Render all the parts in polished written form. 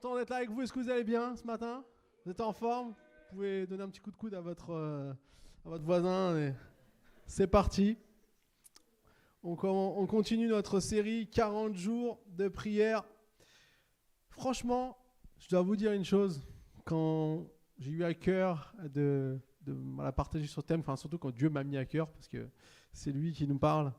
Content d'être là avec vous. Est-ce que vous allez bien ce matin? Vous êtes en forme? Vous pouvez donner un petit coup de coude à votre voisin. Et c'est parti. On continue notre série 40 jours de prière. Franchement, je dois vous dire une chose. Quand j'ai eu à cœur de la partager sur ce thème, enfin, surtout quand Dieu m'a mis à cœur, parce que c'est lui qui nous parle,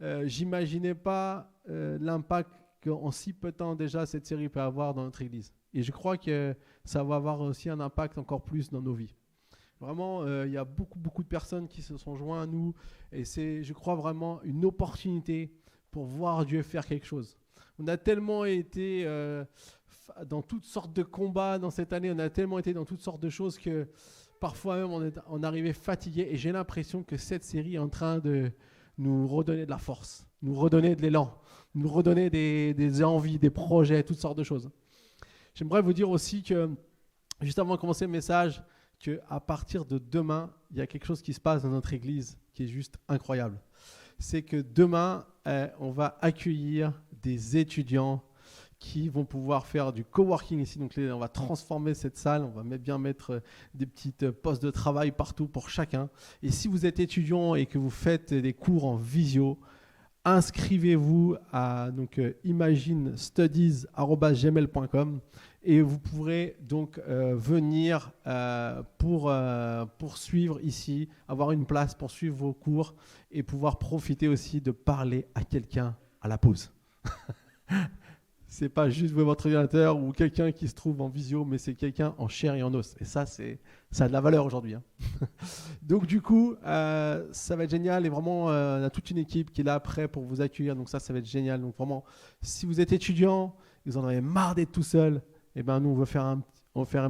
j'imaginais pas l'impact qu'en si peu de temps déjà cette série peut avoir dans notre église. Et je crois que ça va avoir aussi un impact encore plus dans nos vies. Vraiment, il y a beaucoup de personnes qui se sont joints à nous et c'est, je crois, vraiment une opportunité pour voir Dieu faire quelque chose. On a tellement été dans toutes sortes de combats dans cette année, on a tellement été dans toutes sortes de choses que parfois même on arrivait fatigué et j'ai l'impression que cette série est en train de nous redonner de la force, nous redonner de l'élan, nous redonner des envies, des projets, toutes sortes de choses. J'aimerais vous dire aussi que, juste avant de commencer le message, qu'à partir de demain, il y a quelque chose qui se passe dans notre église qui est juste incroyable. C'est que demain, on va accueillir des étudiants qui vont pouvoir faire du coworking ici. Donc, on va transformer cette salle, on va bien mettre des petites postes de travail partout pour chacun. Et si vous êtes étudiant et que vous faites des cours en visio, inscrivez-vous à imaginestudies@gmail.com et vous pourrez donc venir pour suivre ici, avoir une place pour suivre vos cours et pouvoir profiter aussi de parler à quelqu'un à la pause. C'est pas juste votre ordinateur ou quelqu'un qui se trouve en visio, mais c'est quelqu'un en chair et en os. Et ça a de la valeur aujourd'hui. Donc du coup, ça va être génial. Et vraiment, on a toute une équipe qui est là prêt pour vous accueillir. Donc ça va être génial. Donc vraiment, si vous êtes étudiant, vous en avez marre d'être tout seul, eh ben nous, on va faire un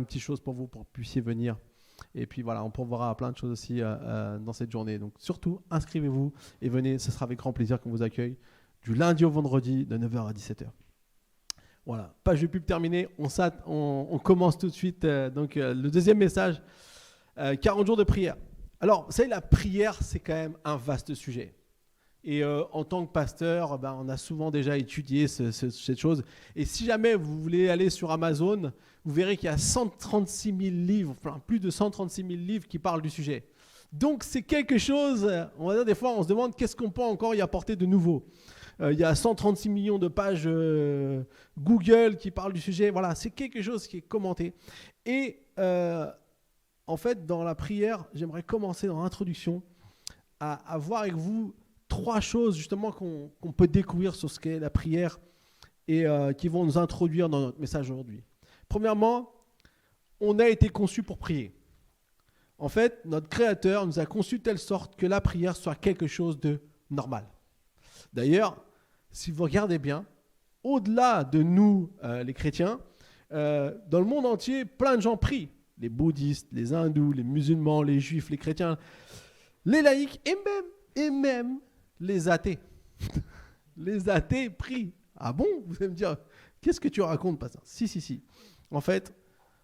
petit chose pour vous, pour que vous puissiez venir. Et puis voilà, on pourra plein de choses aussi dans cette journée. Donc surtout, inscrivez-vous et venez. Ce sera avec grand plaisir qu'on vous accueille du lundi au vendredi de 9h à 17h. Voilà, page de pub terminée, on commence tout de suite le deuxième message, 40 jours de prière. Alors, vous savez, la prière, c'est quand même un vaste sujet. Et en tant que pasteur, on a souvent déjà étudié cette chose. Et si jamais vous voulez aller sur Amazon, vous verrez qu'il y a 136 000 livres, enfin, plus de 136 000 livres qui parlent du sujet. Donc, c'est quelque chose, on va dire des fois, on se demande qu'est-ce qu'on peut encore y apporter de nouveau. Il y a 136 millions de pages Google qui parlent du sujet. Voilà, c'est quelque chose qui est commenté. Et en fait, dans la prière, j'aimerais commencer dans l'introduction à voir avec vous 3 choses justement qu'on peut découvrir sur ce qu'est la prière et qui vont nous introduire dans notre message aujourd'hui. Premièrement, on a été conçu pour prier. En fait, notre Créateur nous a conçus de telle sorte que la prière soit quelque chose de normal. D'ailleurs, si vous regardez bien, au-delà de nous, les chrétiens, dans le monde entier, plein de gens prient. Les bouddhistes, les hindous, les musulmans, les juifs, les chrétiens, les laïcs et même les athées. Les athées prient. Ah bon? Vous allez me dire, qu'est-ce que tu racontes, pasteur? Si. En fait,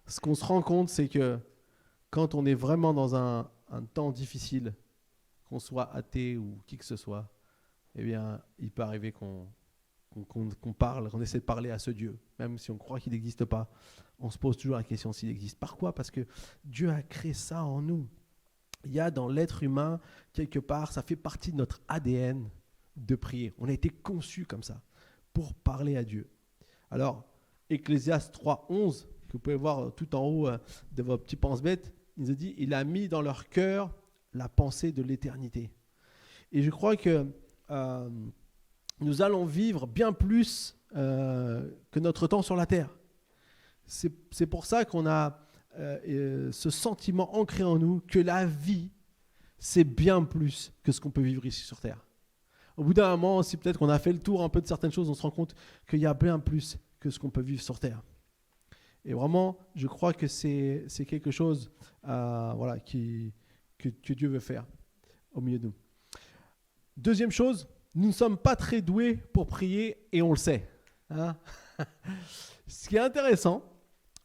ce qu'on se rend compte, c'est que quand on est vraiment dans un temps difficile, qu'on soit athée ou qui que ce soit, eh bien, il peut arriver qu'on parle, qu'on essaie de parler à ce Dieu. Même si on croit qu'il n'existe pas, on se pose toujours la question s'il existe. Par quoi? Parce que Dieu a créé ça en nous. Il y a dans l'être humain, quelque part, ça fait partie de notre ADN de prier. On a été conçus comme ça, pour parler à Dieu. Alors, Ecclésiaste 3:11, que vous pouvez voir tout en haut de vos petits pense-bêtes, il nous dit « Il a mis dans leur cœur la pensée de l'éternité ». Et je crois que nous allons vivre bien plus que notre temps sur la terre. C'est pour ça qu'on a ce sentiment ancré en nous que la vie, c'est bien plus que ce qu'on peut vivre ici sur terre. Au bout d'un moment, si peut-être qu'on a fait le tour un peu de certaines choses, on se rend compte qu'il y a bien plus que ce qu'on peut vivre sur terre. Et vraiment, je crois que c'est quelque chose que Dieu veut faire au milieu de nous. Deuxième chose, nous ne sommes pas très doués pour prier et on le sait. Hein? Ce qui est intéressant,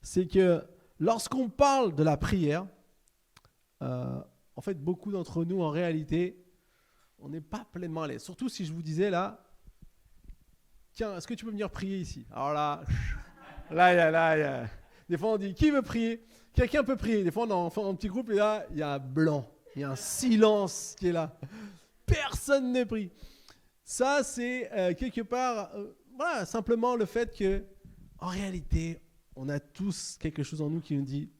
c'est que lorsqu'on parle de la prière, en fait, beaucoup d'entre nous, en réalité, on n'est pas pleinement à l'aise. Surtout si je vous disais là, tiens, est-ce que tu peux venir prier ici? Alors là, Là. Des fois, on dit, qui veut prier? Quelqu'un peut prier. Des fois, on est en petit groupe et là, il y a un blanc. Il y a un silence qui est là. Personne ne prie. Ça, c'est quelque part, voilà, simplement le fait que, en réalité, on a tous quelque chose en nous qui nous dit,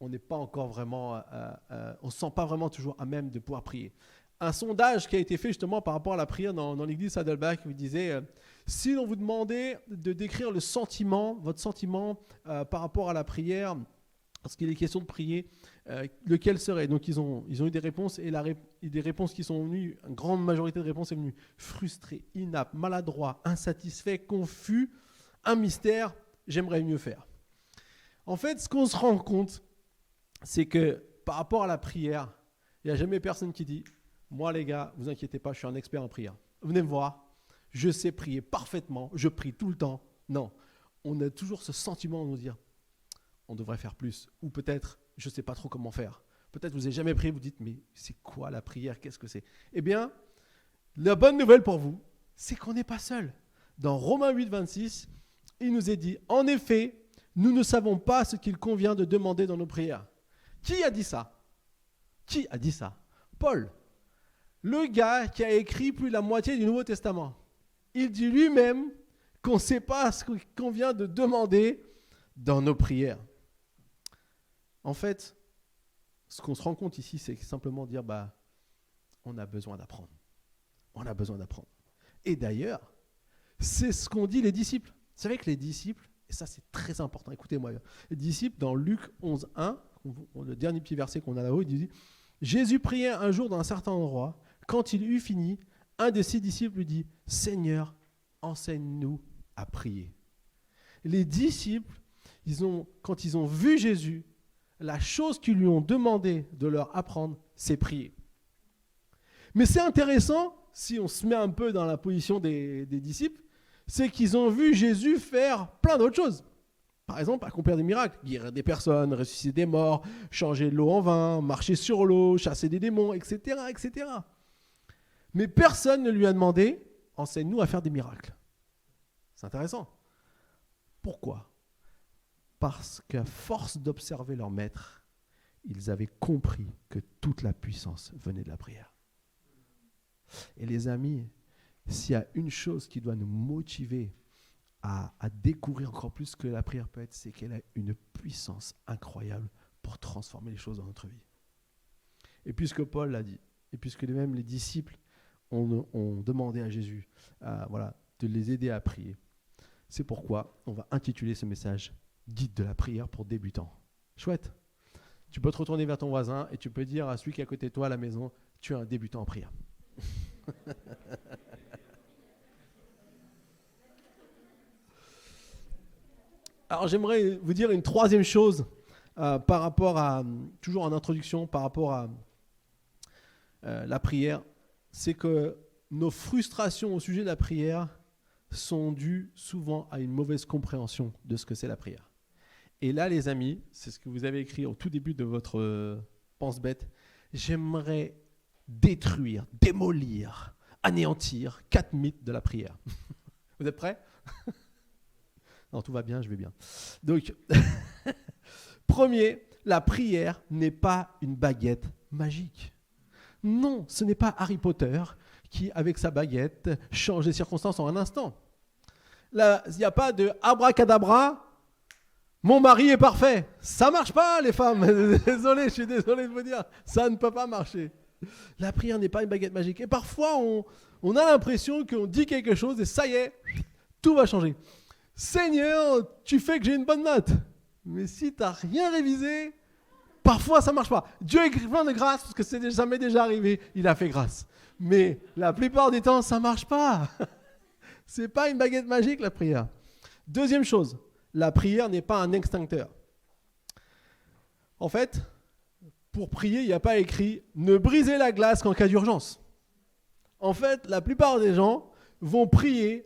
on n'est pas encore vraiment, on ne se sent pas vraiment toujours à même de pouvoir prier. Un sondage qui a été fait justement par rapport à la prière dans l'église Saddleback, vous disait, si l'on vous demandait de décrire le sentiment, votre sentiment par rapport à la prière, parce qu'il est question de prier, lequel serait? Donc ils ont eu des réponses et des réponses qui sont venues, une grande majorité de réponses est venue frustré, inapte, maladroit, insatisfait, confus, un mystère, j'aimerais mieux faire. En fait, ce qu'on se rend compte, c'est que par rapport à la prière, il n'y a jamais personne qui dit « Moi les gars, vous inquiétez pas, je suis un expert en prière. Venez me voir, je sais prier parfaitement, je prie tout le temps. » Non, on a toujours ce sentiment de nous dire « On devrait faire plus. » Ou peut-être « Je ne sais pas trop comment faire. » Peut-être vous n'avez jamais prié, vous dites « Mais c'est quoi la prière? Qu'est-ce que c'est ?» Eh bien, la bonne nouvelle pour vous, c'est qu'on n'est pas seul. Dans Romains 8, 26, il nous est dit « En effet, nous ne savons pas ce qu'il convient de demander dans nos prières. » Qui a dit ça? Qui a dit ça? Paul, le gars qui a écrit plus de la moitié du Nouveau Testament. Il dit lui-même qu'on ne sait pas ce qu'on vient de demander dans nos prières. En fait, ce qu'on se rend compte ici, c'est simplement dire, on a besoin d'apprendre. On a besoin d'apprendre. Et d'ailleurs, c'est ce qu'ont dit les disciples. Vous savez que les disciples, et ça c'est très important, écoutez-moi, les disciples dans Luc 11, 1, le dernier petit verset qu'on a là-haut, il dit « Jésus priait un jour dans un certain endroit. Quand il eut fini, un de ses disciples lui dit « Seigneur, enseigne-nous à prier. » Les disciples, quand ils ont vu Jésus, la chose qu'ils lui ont demandé de leur apprendre, c'est prier. Mais c'est intéressant, si on se met un peu dans la position des disciples, c'est qu'ils ont vu Jésus faire plein d'autres choses. Par exemple, accomplir des miracles, guérir des personnes, ressusciter des morts, changer de l'eau en vin, marcher sur l'eau, chasser des démons, etc., etc. Mais personne ne lui a demandé « Enseigne-nous à faire des miracles ». C'est intéressant. Pourquoi? Parce qu'à force d'observer leur maître, ils avaient compris que toute la puissance venait de la prière. Et les amis, s'il y a une chose qui doit nous motiver à découvrir encore plus ce que la prière peut être, c'est qu'elle a une puissance incroyable pour transformer les choses dans notre vie. Et puisque Paul l'a dit, et puisque même les disciples ont demandé à Jésus de les aider à prier, c'est pourquoi on va intituler ce message « Guide de la prière pour débutants ». Chouette. Tu peux te retourner vers ton voisin et tu peux dire à celui qui est à côté de toi à la maison « Tu es un débutant en prière ». Alors j'aimerais vous dire une troisième chose par rapport à, toujours en introduction, par rapport à la prière, c'est que nos frustrations au sujet de la prière sont dues souvent à une mauvaise compréhension de ce que c'est la prière. Et là les amis, c'est ce que vous avez écrit au tout début de votre pense-bête, j'aimerais détruire, démolir, anéantir 4 mythes de la prière. Vous êtes prêts? Non, tout va bien, je vais bien. Donc, premier, la prière n'est pas une baguette magique. Non, ce n'est pas Harry Potter qui, avec sa baguette, change les circonstances en un instant. Là, il n'y a pas de abracadabra, mon mari est parfait. Ça ne marche pas, les femmes. Désolé, je suis désolé de vous dire, ça ne peut pas marcher. La prière n'est pas une baguette magique. Et parfois, on a l'impression qu'on dit quelque chose et ça y est, tout va changer. Seigneur, tu fais que j'ai une bonne note. Mais si tu n'as rien révisé, parfois ça ne marche pas. Dieu est plein de grâce parce que ça m'est déjà arrivé. Il a fait grâce. Mais la plupart du temps, ça ne marche pas. Ce n'est pas une baguette magique, la prière. Deuxième chose, la prière n'est pas un extincteur. En fait, pour prier, il n'y a pas écrit « ne brisez la glace qu'en cas d'urgence ». En fait, la plupart des gens vont prier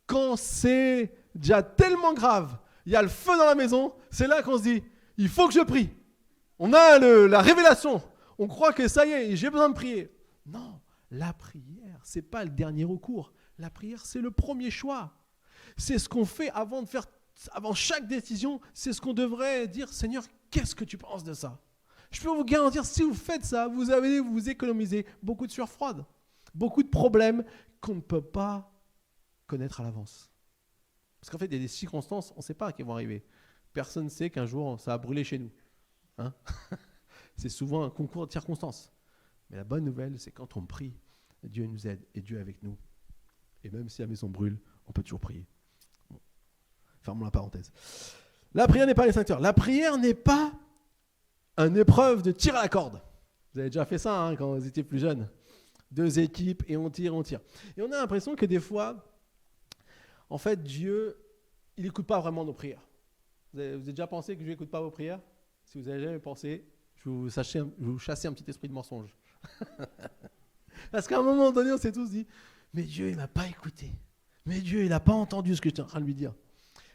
quand c'est déjà tellement grave, il y a le feu dans la maison, c'est là qu'on se dit, il faut que je prie. On a la révélation, on croit que ça y est, j'ai besoin de prier. Non, la prière, ce n'est pas le dernier recours. La prière, c'est le premier choix. C'est ce qu'on fait avant de faire avant chaque décision, c'est ce qu'on devrait dire, Seigneur, qu'est-ce que tu penses de ça? Je peux vous garantir, si vous faites ça, vous allez vous économiser beaucoup de sueur froide, beaucoup de problèmes qu'on ne peut pas connaître à l'avance. Parce qu'en fait, il y a des circonstances, on ne sait pas qui vont arriver. Personne ne sait qu'un jour, ça va brûler chez nous. Hein? C'est souvent un concours de circonstances. Mais la bonne nouvelle, c'est quand on prie, Dieu nous aide et Dieu est avec nous. Et même si la maison brûle, on peut toujours prier. Bon. Fermons la parenthèse. La prière n'est pas un extincteur. La prière n'est pas une épreuve de tir à la corde. Vous avez déjà fait ça quand vous étiez plus jeune. 2 équipes et on tire. Et on a l'impression que des fois, en fait, Dieu, il n'écoute pas vraiment nos prières. Vous avez déjà pensé que Dieu n'écoute pas vos prières? Si vous avez jamais pensé, je vais vous chasser un petit esprit de mensonge. Parce qu'à un moment donné, on s'est tous dit, mais Dieu, il ne m'a pas écouté. Mais Dieu, il n'a pas entendu ce que j'étais en train de lui dire.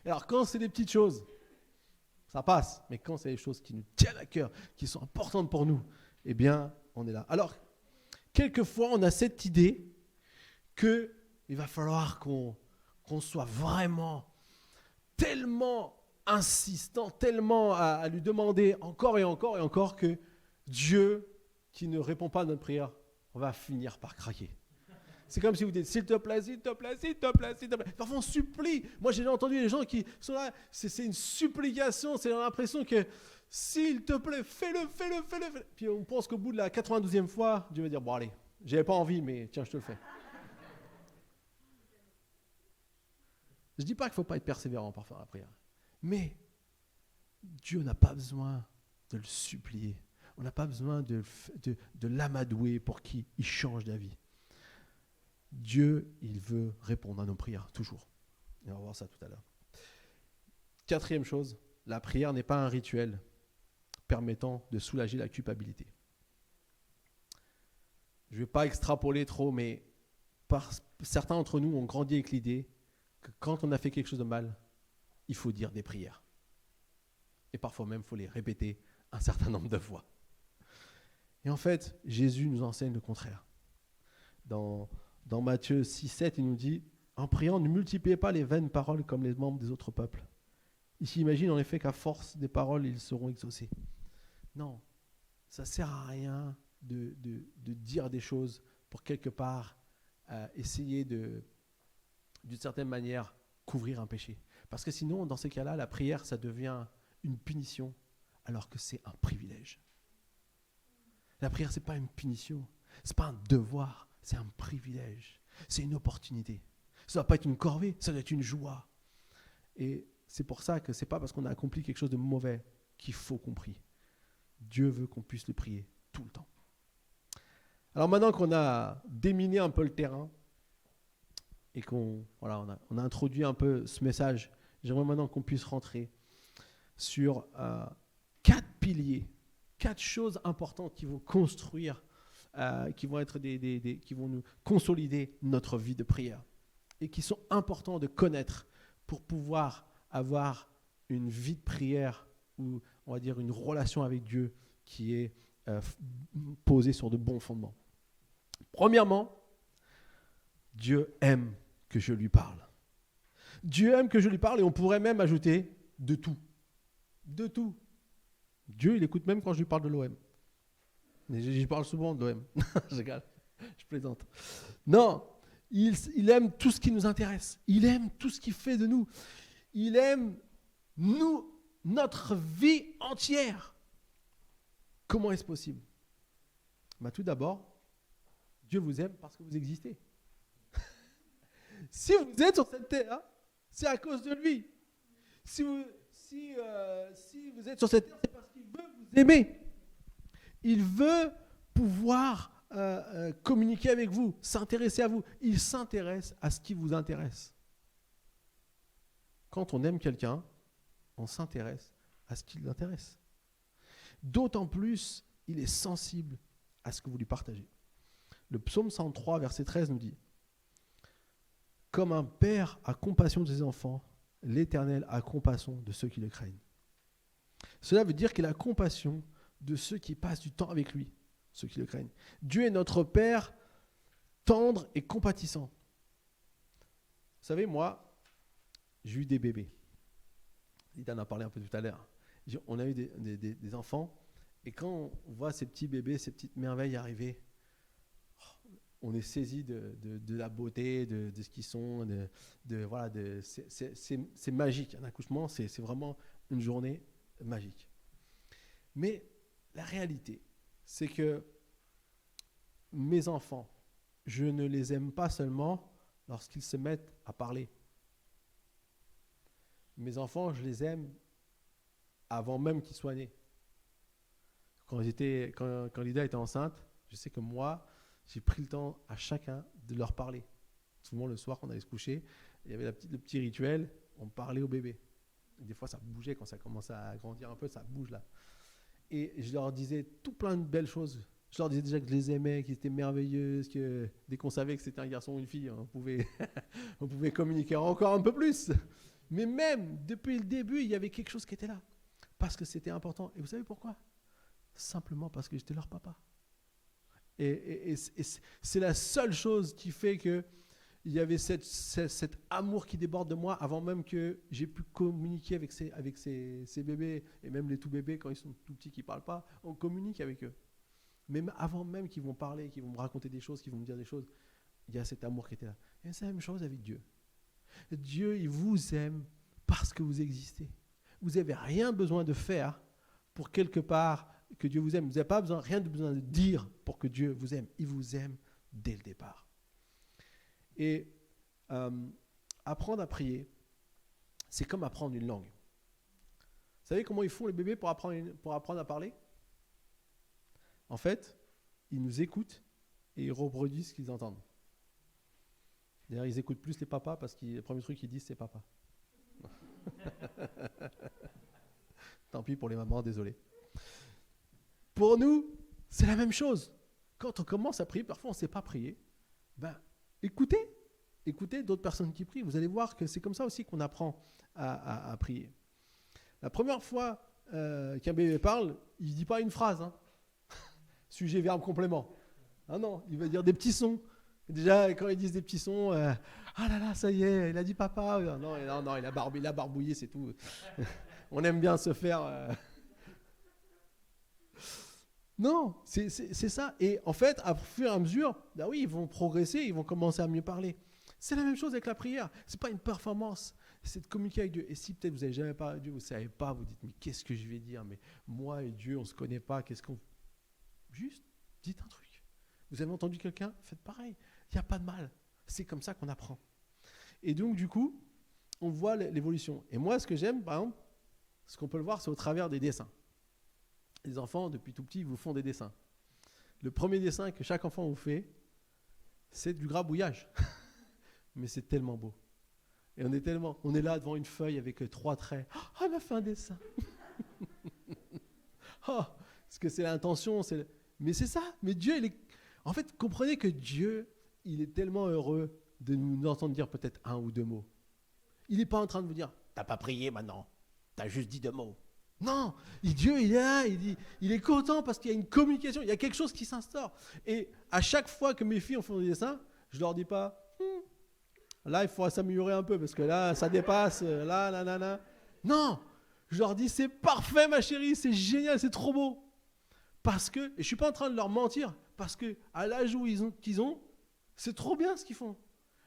Alors quand c'est des petites choses, ça passe. Mais quand c'est des choses qui nous tiennent à cœur, qui sont importantes pour nous, eh bien, on est là. Alors, quelquefois, on a cette idée qu'il va falloir qu'on soit vraiment tellement insistant, tellement à lui demander encore et encore et encore que Dieu, qui ne répond pas à notre prière, va finir par craquer. C'est comme si vous dites, s'il te plaît, s'il te plaît, s'il te plaît, s'il te plaît. Parfois on supplie. Moi j'ai déjà entendu des gens qui sont là, c'est une supplication, c'est l'impression que s'il te plaît, fais-le. Puis on pense qu'au bout de la 92e fois, Dieu va dire, bon allez, j'avais pas envie, mais tiens, je te le fais. Je ne dis pas qu'il ne faut pas être persévérant parfois dans la prière. Mais Dieu n'a pas besoin de le supplier. On n'a pas besoin de l'amadouer pour qu'il change d'avis. Dieu, il veut répondre à nos prières, toujours. Et on va voir ça tout à l'heure. 4e chose, la prière n'est pas un rituel permettant de soulager la culpabilité. Je ne vais pas extrapoler trop, mais certains d'entre nous ont grandi avec l'idée que quand on a fait quelque chose de mal, il faut dire des prières. Et parfois même, il faut les répéter un certain nombre de fois. Et en fait, Jésus nous enseigne le contraire. Dans Matthieu 6, 7, il nous dit « En priant, ne multipliez pas les vaines paroles comme les membres des autres peuples. Ils s'imaginent en effet qu'à force des paroles, ils seront exaucés. » Non, ça ne sert à rien de dire des choses pour quelque part essayer d'une certaine manière, couvrir un péché. Parce que sinon, dans ces cas-là, la prière, ça devient une punition, alors que c'est un privilège. La prière, ce n'est pas une punition, ce n'est pas un devoir, c'est un privilège, c'est une opportunité. Ça ne doit pas être une corvée, ça doit être une joie. Et c'est pour ça que ce n'est pas parce qu'on a accompli quelque chose de mauvais qu'il faut qu'on prie. Dieu veut qu'on puisse le prier tout le temps. Alors maintenant qu'on a déminé un peu le terrain, et qu'on on a introduit un peu ce message, j'aimerais maintenant qu'on puisse rentrer sur 4 piliers, 4 choses importantes qui vont construire, qui vont être qui vont nous consolider notre vie de prière et qui sont importants de connaître pour pouvoir avoir une vie de prière ou on va dire une relation avec Dieu qui est posée sur de bons fondements. Premièrement, Dieu aime que je lui parle. Dieu aime que je lui parle et on pourrait même ajouter de tout. De tout. Dieu, il écoute même quand je lui parle de l'OM. J'y parle souvent de l'OM. Je plaisante. Non, il aime tout ce qui nous intéresse. Il aime tout ce qu'il fait de nous. Il aime nous, notre vie entière. Comment est-ce possible? Tout d'abord, Dieu vous aime parce que vous existez. Si vous êtes sur cette terre, c'est à cause de lui. Si vous êtes sur cette terre, c'est parce qu'il veut vous aimer. Il veut pouvoir communiquer avec vous, s'intéresser à vous. Il s'intéresse à ce qui vous intéresse. Quand on aime quelqu'un, on s'intéresse à ce qui l'intéresse. D'autant plus, il est sensible à ce que vous lui partagez. Le psaume 103, verset 13 nous dit « Comme un père a compassion de ses enfants, l'Éternel a compassion de ceux qui le craignent. » Cela veut dire qu'il a compassion de ceux qui passent du temps avec lui, ceux qui le craignent. Dieu est notre Père tendre et compatissant. Vous savez, moi, j'ai eu des bébés. Lida en a parlé un peu tout à l'heure. On a eu des enfants, et quand on voit ces petits bébés, ces petites merveilles arriver, on est saisi de la beauté, de ce qu'ils sont, voilà, c'est magique. Un accouchement, c'est vraiment une journée magique. Mais la réalité, c'est que mes enfants, je ne les aime pas seulement lorsqu'ils se mettent à parler. Mes enfants, je les aime avant même qu'ils soient nés. Quand Lida était enceinte, je sais que moi, j'ai pris le temps à chacun de leur parler. Souvent le soir, quand on allait se coucher, il y avait le petit rituel, on parlait au bébé. Et des fois, ça bougeait quand ça commençait à grandir un peu, ça bouge là. Et je leur disais tout plein de belles choses. Je leur disais déjà que je les aimais, qu'ils étaient merveilleuses, que dès qu'on savait que c'était un garçon ou une fille, on pouvait communiquer encore un peu plus. Mais même, depuis le début, il y avait quelque chose qui était là. Parce que c'était important. Et vous savez pourquoi ? Simplement parce que j'étais leur papa. Et c'est la seule chose qui fait qu'il y avait cet amour qui déborde de moi avant même que j'ai pu communiquer avec ces bébés, et même les tout bébés, quand ils sont tout petits qui ne parlent pas, on communique avec eux. Mais avant même qu'ils vont parler, qu'ils vont me raconter des choses, qu'ils vont me dire des choses, il y a cet amour qui était là. Et c'est la même chose avec Dieu. Dieu, il vous aime parce que vous existez. Vous n'avez rien besoin de faire pour quelque part que Dieu vous aime. Vous n'avez pas rien besoin de dire pour que Dieu vous aime. Il vous aime dès le départ. Et apprendre à prier, c'est comme apprendre une langue. Vous savez comment ils font les bébés pour apprendre à parler ? En fait, ils nous écoutent et ils reproduisent ce qu'ils entendent. D'ailleurs, ils écoutent plus les papas parce que le premier truc qu'ils disent, c'est papa. Tant pis pour les mamans, désolé. Pour nous, c'est la même chose. Quand on commence à prier, parfois on ne sait pas prier. Écoutez d'autres personnes qui prient. Vous allez voir que c'est comme ça aussi qu'on apprend à prier. La première fois qu'un bébé parle, il ne dit pas une phrase. Sujet, verbe, complément. Ah non, il va dire des petits sons. Déjà, quand ils disent des petits sons, ah là là, ça y est, il a dit papa. Non, il a barbouillé, c'est tout. On aime bien se faire... Non, c'est ça. Et en fait, à fur et à mesure, oui, ils vont progresser, ils vont commencer à mieux parler. C'est la même chose avec la prière. Ce n'est pas une performance, c'est de communiquer avec Dieu. Et si peut-être vous n'avez jamais parlé à Dieu, vous ne savez pas, vous dites, mais qu'est-ce que je vais dire ? Mais moi et Dieu, on ne se connaît pas, qu'est-ce qu'on... Juste, dites un truc. Vous avez entendu quelqu'un ? Faites pareil. Il n'y a pas de mal. C'est comme ça qu'on apprend. Et donc, du coup, on voit l'évolution. Et moi, ce que j'aime, par exemple, ce qu'on peut le voir, c'est au travers des dessins. Les enfants, depuis tout petit, ils vous font des dessins. Le premier dessin que chaque enfant vous fait, c'est du grabouillage. Mais c'est tellement beau. Et on est là devant une feuille avec 3 traits. Oh, elle m'a fait un dessin. Parce que c'est l'intention. Mais c'est ça. Mais Dieu, en fait, comprenez que Dieu, il est tellement heureux de nous entendre dire peut-être 1 ou 2 mots. Il n'est pas en train de vous dire, t'as pas prié maintenant, t'as juste dit 2 mots. Non, Dieu, il est là, il est content parce qu'il y a une communication, il y a quelque chose qui s'instaure. Et à chaque fois que mes filles font des dessins, je leur dis pas, là, il faudra s'améliorer un peu parce que là, ça dépasse, là. Non, je leur dis, c'est parfait, ma chérie, c'est génial, c'est trop beau. Parce que, et je ne suis pas en train de leur mentir, parce qu'à l'âge qu'ils ont, c'est trop bien ce qu'ils font.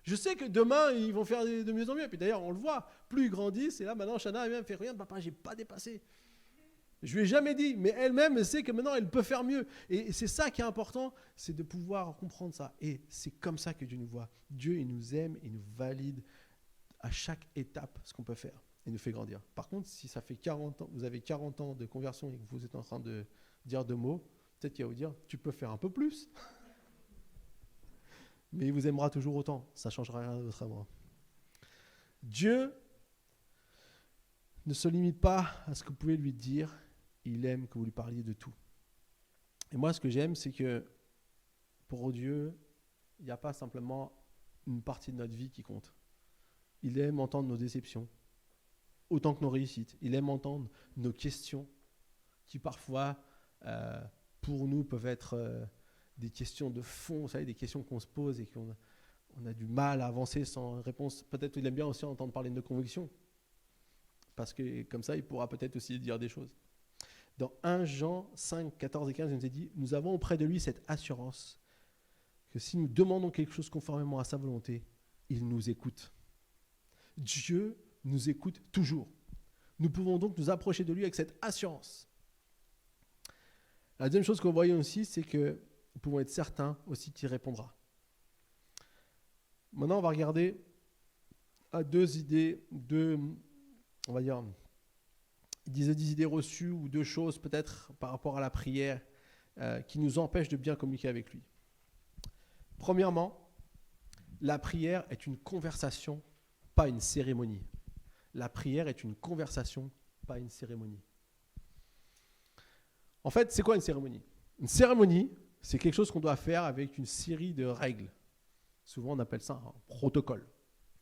Je sais que demain, ils vont faire de mieux en mieux. Puis d'ailleurs, on le voit, plus ils grandissent, et là, maintenant, Shana, elle-même fait rien, papa, j'ai pas dépassé. Je lui ai jamais dit, mais elle-même, elle sait que maintenant, elle peut faire mieux. Et c'est ça qui est important, c'est de pouvoir comprendre ça. Et c'est comme ça que Dieu nous voit. Dieu, il nous aime, il nous valide à chaque étape ce qu'on peut faire. Il nous fait grandir. Par contre, si ça fait 40 ans, vous avez 40 ans de conversion et que vous êtes en train de dire 2 mots, peut-être qu'il va vous dire, tu peux faire un peu plus. Mais il vous aimera toujours autant. Ça ne changera rien d'autre à moi. Dieu ne se limite pas à ce que vous pouvez lui dire. Il aime que vous lui parliez de tout. Et moi, ce que j'aime, c'est que pour Dieu, il n'y a pas simplement une partie de notre vie qui compte. Il aime entendre nos déceptions, autant que nos réussites. Il aime entendre nos questions, qui parfois, pour nous, peuvent être des questions de fond, vous savez, des questions qu'on se pose et qu'on a du mal à avancer sans réponse. Peut-être qu'il aime bien aussi entendre parler de nos convictions. parce que comme ça, il pourra peut-être aussi dire des choses. Dans 1 Jean 5, 14 et 15, il nous est dit, nous avons auprès de lui cette assurance que si nous demandons quelque chose conformément à sa volonté, il nous écoute. Dieu nous écoute toujours. Nous pouvons donc nous approcher de lui avec cette assurance. La deuxième chose qu'on voit aussi, c'est que nous pouvons être certains aussi qu'il répondra. Maintenant, on va regarder à deux idées, on va dire, des idées reçues ou deux choses peut-être par rapport à la prière qui nous empêchent de bien communiquer avec lui. Premièrement, la prière est une conversation, pas une cérémonie. La prière est une conversation, pas une cérémonie. En fait, c'est quoi une cérémonie ? Une cérémonie, c'est quelque chose qu'on doit faire avec une série de règles. Souvent, on appelle ça un protocole.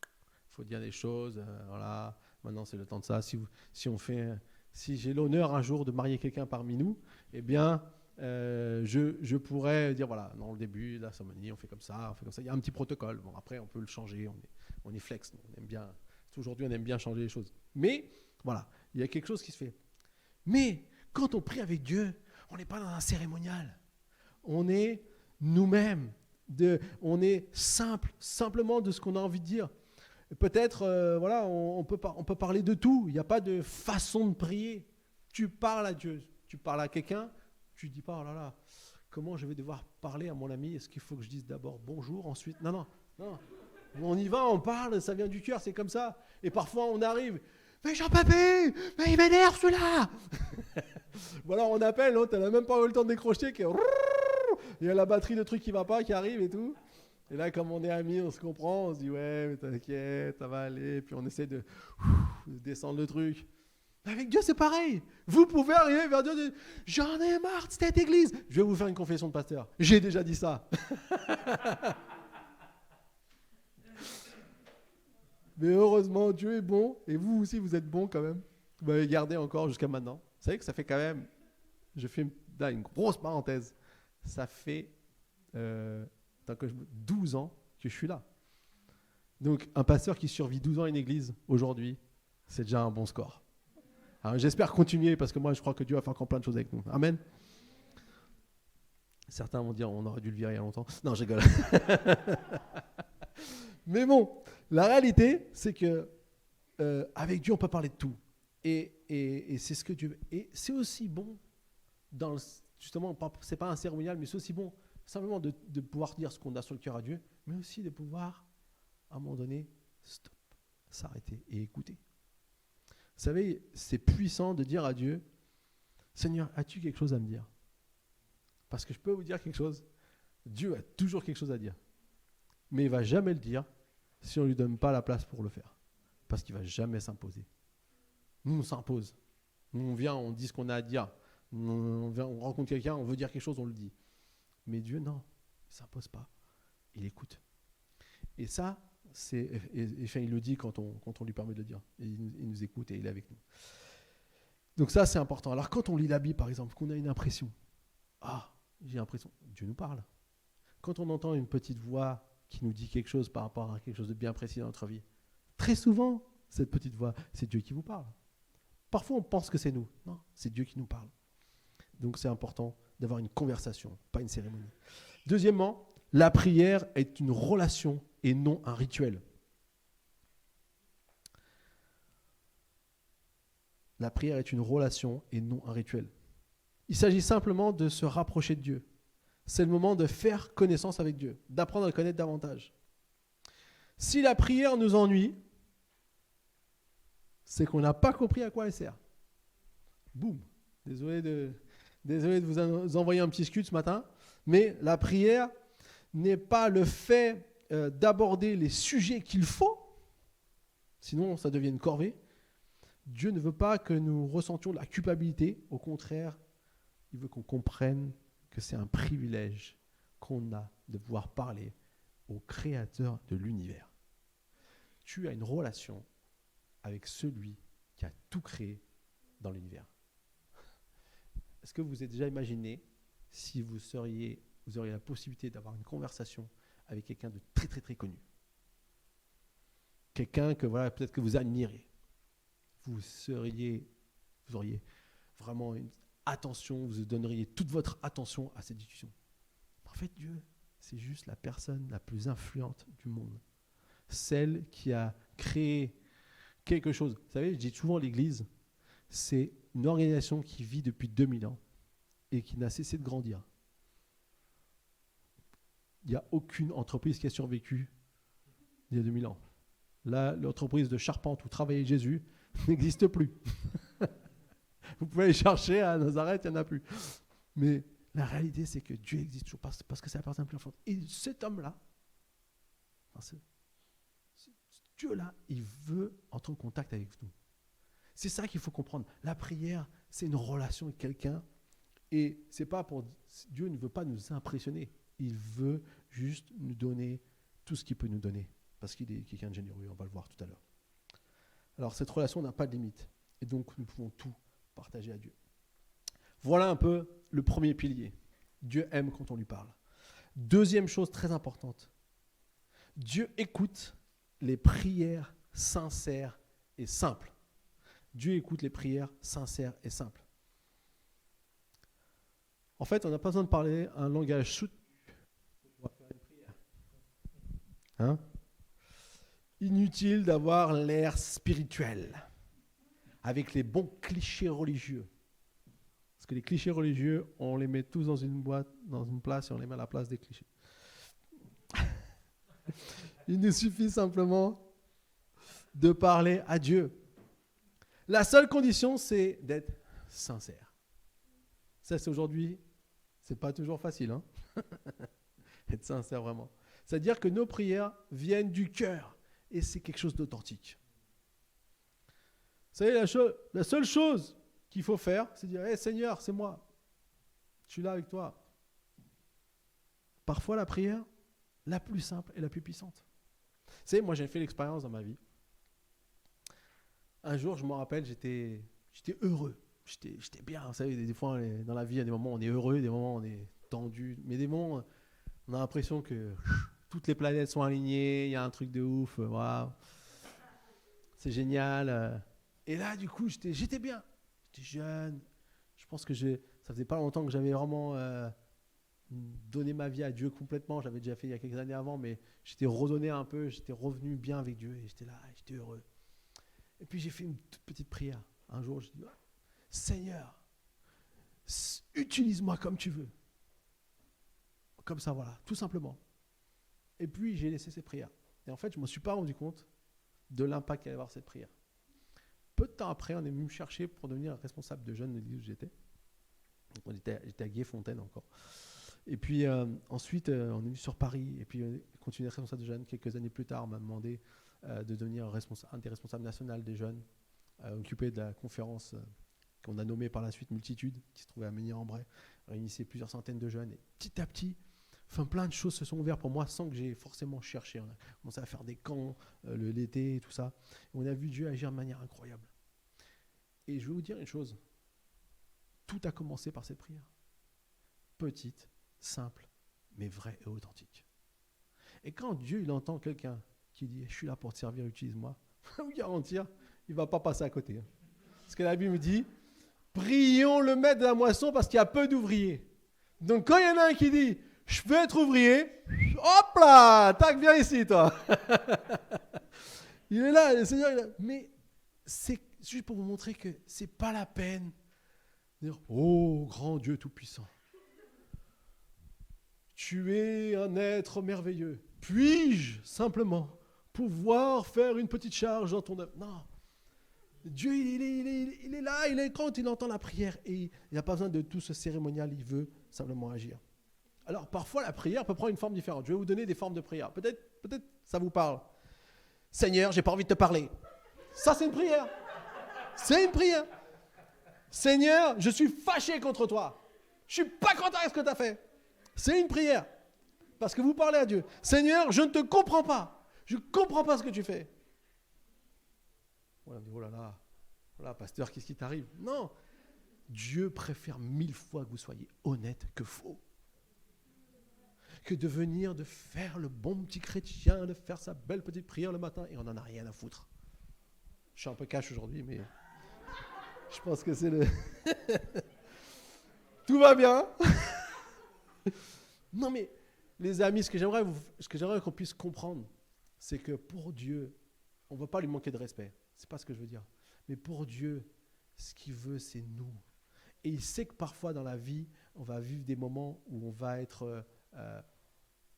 Il faut dire des choses, voilà, maintenant c'est le temps de ça. Si j'ai l'honneur un jour de marier quelqu'un parmi nous, eh bien, je pourrais dire, voilà, dans le début de la cérémonie, on fait comme ça. Il y a un petit protocole. Bon, après, on peut le changer, on est flex, on aime bien. Aujourd'hui, on aime bien changer les choses. Mais, voilà, il y a quelque chose qui se fait. Mais, quand on prie avec Dieu, on n'est pas dans un cérémonial. On est nous-mêmes. On est simplement de ce qu'on a envie de dire. Peut-être, voilà, on peut parler de tout. Il n'y a pas de façon de prier. Tu parles à Dieu. Tu parles à quelqu'un. Tu ne dis pas, oh là là, comment je vais devoir parler à mon ami ? Est-ce qu'il faut que je dise d'abord bonjour, ensuite… Non. On y va, on parle, ça vient du cœur, c'est comme ça. Et parfois, on arrive… Mais Jean-Papy, mais il m'énerve celui-là. Voilà, on appelle, l'autre, elle n'a même pas eu le temps de décrocher. Il y a la batterie de trucs qui ne va pas, qui arrive et tout. Et là, comme on est amis, on se comprend, on se dit, ouais, mais t'inquiète, ça va aller. Puis on essaie de descendre le truc. Avec Dieu, c'est pareil. Vous pouvez arriver vers Dieu et dire, j'en ai marre de cette église. Je vais vous faire une confession de pasteur. J'ai déjà dit ça. Mais heureusement, Dieu est bon, et vous aussi, vous êtes bon quand même. Vous m'avez gardé encore jusqu'à maintenant. Vous savez que ça fait quand même, je fais là une grosse parenthèse, ça fait 12 ans que je suis là. Donc, un pasteur qui survit 12 ans à une église, aujourd'hui, c'est déjà un bon score. Alors, j'espère continuer, parce que moi, je crois que Dieu va faire encore plein de choses avec nous. Amen. Certains vont dire, on aurait dû le virer il y a longtemps. Non, je rigole. Mais bon, la réalité, c'est que avec Dieu, on peut parler de tout. Et c'est ce que Dieu veut. Et c'est aussi bon, justement, c'est pas un cérémonial, mais c'est aussi bon simplement de pouvoir dire ce qu'on a sur le cœur à Dieu, mais aussi de pouvoir, à un moment donné, stop, s'arrêter et écouter. Vous savez, c'est puissant de dire à Dieu, Seigneur, as-tu quelque chose à me dire ? Parce que je peux vous dire quelque chose, Dieu a toujours quelque chose à dire. Mais il ne va jamais le dire si on ne lui donne pas la place pour le faire. Parce qu'il ne va jamais s'imposer. Nous, on s'impose. Nous, on vient, on dit ce qu'on a à dire. On rencontre quelqu'un, on veut dire quelque chose, on le dit. Mais Dieu, non, il ne s'impose pas. Il écoute. Et ça, il le dit quand on lui permet de le dire. Et il nous écoute et il est avec nous. Donc ça, c'est important. Alors quand on lit la Bible, par exemple, qu'on a une impression. J'ai l'impression, Dieu nous parle. Quand on entend une petite voix qui nous dit quelque chose par rapport à quelque chose de bien précis dans notre vie, très souvent, cette petite voix, c'est Dieu qui vous parle. Parfois, on pense que c'est nous. Non, c'est Dieu qui nous parle. Donc, c'est important d'avoir une conversation, pas une cérémonie. Deuxièmement, la prière est une relation et non un rituel. La prière est une relation et non un rituel. Il s'agit simplement de se rapprocher de Dieu. C'est le moment de faire connaissance avec Dieu, d'apprendre à le connaître davantage. Si la prière nous ennuie, c'est qu'on n'a pas compris à quoi elle sert. Boum. Désolé de vous envoyer un petit scud ce matin, mais la prière n'est pas le fait d'aborder les sujets qu'il faut, sinon ça devient une corvée. Dieu ne veut pas que nous ressentions de la culpabilité, au contraire, il veut qu'on comprenne que c'est un privilège qu'on a de pouvoir parler au Créateur de l'univers. Tu as une relation avec celui qui a tout créé dans l'univers. Est-ce que vous vous êtes déjà imaginé si vous auriez la possibilité d'avoir une conversation avec quelqu'un de très très très connu ? Quelqu'un que peut-être que vous admirez. vous auriez vraiment une attention, vous donneriez toute votre attention à cette discussion. En fait, Dieu, c'est juste la personne la plus influente du monde. Celle qui a créé quelque chose. Vous savez, je dis souvent l'Église, c'est une organisation qui vit depuis 2000 ans et qui n'a cessé de grandir. Il n'y a aucune entreprise qui a survécu il y a 2000 ans. Là, l'entreprise de charpente où travaillait Jésus n'existe plus. Vous pouvez aller chercher à Nazareth, il n'y en a plus. Mais la réalité, c'est que Dieu existe toujours parce que c'est la personne la plus influente. Et cet homme-là, ce Dieu-là, il veut entrer en contact avec nous. C'est ça qu'il faut comprendre. La prière, c'est une relation avec quelqu'un. Et c'est pas pour Dieu ne veut pas nous impressionner. Il veut juste nous donner tout ce qu'il peut nous donner. Parce qu'il est quelqu'un de généreux, on va le voir tout à l'heure. Alors cette relation n'a pas de limite. Et donc nous pouvons tout partager à Dieu. Voilà un peu le premier pilier. Dieu aime quand on lui parle. Deuxième chose très importante. Dieu écoute les prières sincères et simples. Dieu écoute les prières sincères et simples. En fait, on n'a pas besoin de parler un langage soutenu pour pouvoir faire une prière. Hein? Inutile d'avoir l'air spirituel avec les bons clichés religieux. Parce que les clichés religieux, on les met tous dans une boîte, dans une place et on les met à la place des clichés. Il nous suffit simplement de parler à Dieu. La seule condition, c'est d'être sincère. Ça, c'est aujourd'hui, c'est pas toujours facile, hein. Être sincère vraiment. C'est-à-dire que nos prières viennent du cœur et c'est quelque chose d'authentique. Vous savez, la seule chose qu'il faut faire, c'est dire, hey, Seigneur, c'est moi. Je suis là avec toi. Parfois, la prière, la plus simple et la plus puissante. Vous savez, moi, j'ai fait l'expérience dans ma vie. Un jour, je me rappelle, j'étais heureux. J'étais bien. Vous savez, des fois, dans la vie, il y a des moments où on est heureux, des moments où on est tendu. Mais des moments, on a l'impression que toutes les planètes sont alignées, il y a un truc de ouf. Waouh. C'est génial. Et là, du coup, j'étais bien. J'étais jeune. Je pense que ça faisait pas longtemps que j'avais vraiment donné ma vie à Dieu complètement. J'avais déjà fait il y a quelques années avant, mais j'étais redonné un peu. J'étais revenu bien avec Dieu et j'étais là, j'étais heureux. Et puis j'ai fait une toute petite prière. Un jour, je dis, Seigneur, utilise-moi comme tu veux. Comme ça, voilà, tout simplement. Et puis j'ai laissé ces prières. Et en fait, je ne me suis pas rendu compte de l'impact qu'allait avoir cette prière. Peu de temps après, on est venu me chercher pour devenir responsable de jeunes de l'église où j'étais. J'étais à Gué-Fontaine encore. Et puis ensuite, on est venu sur Paris. Et puis, on a continué à être responsable de jeunes. Quelques années plus tard, on m'a demandé de devenir un des responsables nationaux des jeunes, occupé de la conférence qu'on a nommée par la suite Multitude, qui se trouvait à Meunier-en-Bray, réunissait plusieurs centaines de jeunes. Et petit à petit, plein de choses se sont ouvertes pour moi sans que j'ai forcément cherché. On a commencé à faire des camps l'été et tout ça. Et on a vu Dieu agir de manière incroyable. Et je vais vous dire une chose. Tout a commencé par cette prière. Petite, simple, mais vraie et authentique. Et quand Dieu il entend quelqu'un qui dit « Je suis là pour te servir, utilise-moi », je peux vous garantir, il ne va pas passer à côté. Parce que la Bible me dit « Prions le maître de la moisson parce qu'il y a peu d'ouvriers. » Donc quand il y en a un qui dit « Je peux être ouvrier », hop là, tac, viens ici toi. Il est là, le Seigneur est là. Mais c'est juste pour vous montrer que ce n'est pas la peine de dire « Oh, grand Dieu tout-puissant, tu es un être merveilleux. Puis-je simplement pouvoir faire une petite charge dans ton œuvre ?» Non. Dieu, il est là, il est quand il entend la prière et il n'a pas besoin de tout ce cérémonial, il veut simplement agir. Alors, parfois, la prière peut prendre une forme différente. Je vais vous donner des formes de prière. Peut-être ça vous parle. Seigneur, j'ai pas envie de te parler. Ça, c'est une prière. C'est une prière. Seigneur, je suis fâché contre toi. Je suis pas content avec ce que tu as fait. C'est une prière. Parce que vous parlez à Dieu. Seigneur, je ne te comprends pas. Je ne comprends pas ce que tu fais. On dit, oh là là, pasteur, qu'est-ce qui t'arrive? Non. Dieu préfère 1000 fois que vous soyez honnête que faux. Que de faire le bon petit chrétien, de faire sa belle petite prière le matin et on n'en a rien à foutre. Je suis un peu cash aujourd'hui, mais je pense que c'est le... Tout va bien. Non, mais les amis, ce que j'aimerais qu'on puisse comprendre, c'est que pour Dieu, on ne va pas lui manquer de respect. C'est pas ce que je veux dire. Mais pour Dieu, ce qu'il veut, c'est nous. Et il sait que parfois dans la vie, on va vivre des moments où on va être...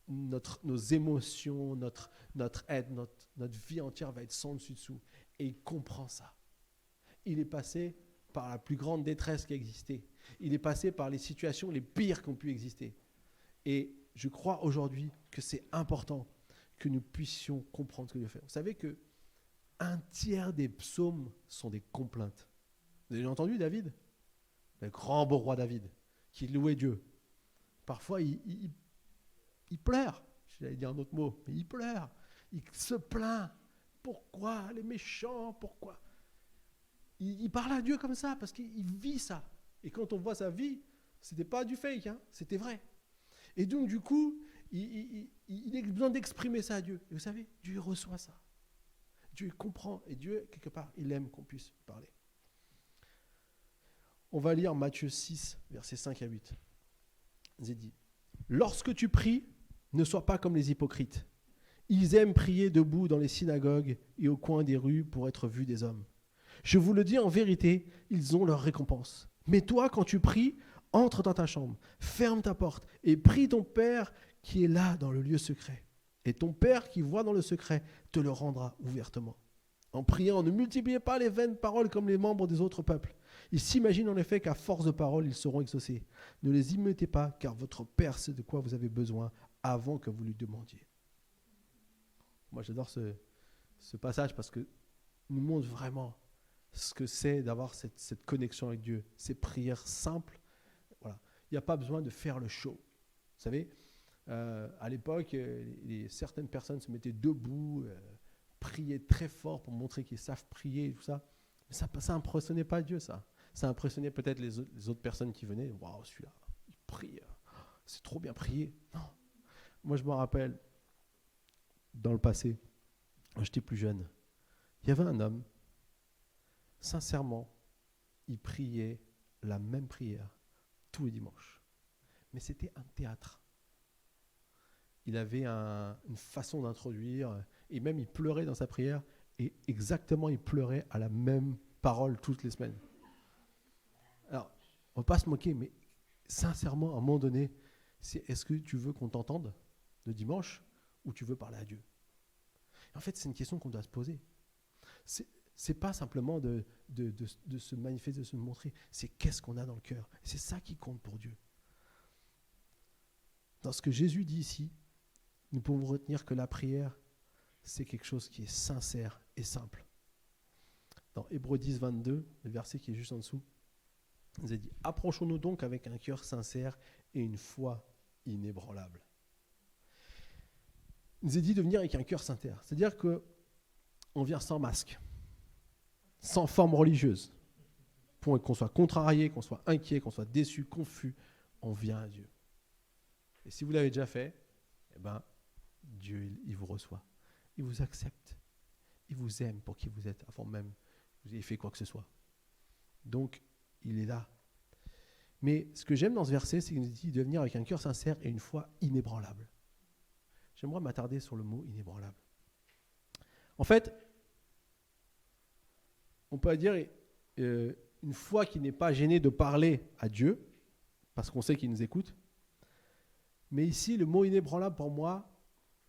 nos émotions, notre aide, notre vie entière va être sans dessus-dessous. Et il comprend ça. Il est passé par la plus grande détresse qui a existé. Il est passé par les situations les pires qui ont pu exister. Et je crois aujourd'hui que c'est important que nous puissions comprendre ce que Dieu fait. Vous savez que un tiers des psaumes sont des complaintes. Vous avez entendu David ? Le grand beau roi David, qui louait Dieu. Parfois, il pleure. J'allais dire un autre mot, mais il pleure. Il se plaint. Pourquoi les méchants ? Pourquoi ? Il parle à Dieu comme ça, parce qu'il vit ça. Et quand on voit sa vie, c'était pas du fake, hein, c'était vrai. Et donc, du coup, il a besoin d'exprimer ça à Dieu. Et vous savez, Dieu reçoit ça. Dieu comprend. Et Dieu, quelque part, il aime qu'on puisse parler. On va lire Matthieu 6, versets 5 à 8. Il est dit, « Lorsque tu pries, ne sois pas comme les hypocrites. Ils aiment prier debout dans les synagogues et au coin des rues pour être vus des hommes. Je vous le dis en vérité, ils ont leur récompense. Mais toi, quand tu pries, entre dans ta chambre, ferme ta porte et prie ton Père qui est là dans le lieu secret. Et ton Père qui voit dans le secret te le rendra ouvertement. En priant, ne multipliez pas les vaines paroles comme les membres des autres peuples. Ils s'imaginent en effet qu'à force de paroles, ils seront exaucés. Ne les imitez pas, car votre Père sait de quoi vous avez besoin avant que vous lui demandiez. » Moi, j'adore ce passage parce que nous montre vraiment ce que c'est d'avoir cette connexion avec Dieu, ces prières simples. Voilà. Il n'y a pas besoin de faire le show. Vous savez, à l'époque, certaines personnes se mettaient debout, priaient très fort pour montrer qu'ils savent prier et tout ça. Mais ça n'impressionnait pas Dieu, ça. Ça impressionnait peut-être les autres personnes qui venaient. Waouh, celui-là, il prie. C'est trop bien prié. Non. Moi, je me rappelle, dans le passé, quand j'étais plus jeune, il y avait un homme, sincèrement, il priait la même prière tous les dimanches. Mais c'était un théâtre. Il avait une façon d'introduire, et même il pleurait dans sa prière, et exactement, il pleurait à la même parole toutes les semaines. Alors, on ne va pas se moquer, mais sincèrement, à un moment donné, est-ce que tu veux qu'on t'entende le dimanche ou tu veux parler à Dieu ? En fait, c'est une question qu'on doit se poser. C'est pas simplement de se manifester, de se montrer, c'est qu'est-ce qu'on a dans le cœur. C'est ça qui compte pour Dieu. Dans ce que Jésus dit ici, nous pouvons retenir que la prière, c'est quelque chose qui est sincère et simple. Dans Hébreux 10, 22, le verset qui est juste en dessous, il nous a dit « Approchons-nous donc avec un cœur sincère et une foi inébranlable. » Il nous a dit de venir avec un cœur sincère. C'est-à-dire qu'on vient sans masque, sans forme religieuse. Pour qu'on soit contrarié, qu'on soit inquiet, qu'on soit déçu, confus, on vient à Dieu. Et si vous l'avez déjà fait, eh ben, Dieu, il vous reçoit. Il vous accepte. Il vous aime pour qui vous êtes, avant même que vous ayez fait quoi que ce soit. Donc, il est là. Mais ce que j'aime dans ce verset, c'est qu'il nous dit de venir avec un cœur sincère et une foi inébranlable. J'aimerais m'attarder sur le mot inébranlable. En fait, on peut dire une foi qui n'est pas gênée de parler à Dieu, parce qu'on sait qu'il nous écoute. Mais ici, le mot inébranlable, pour moi,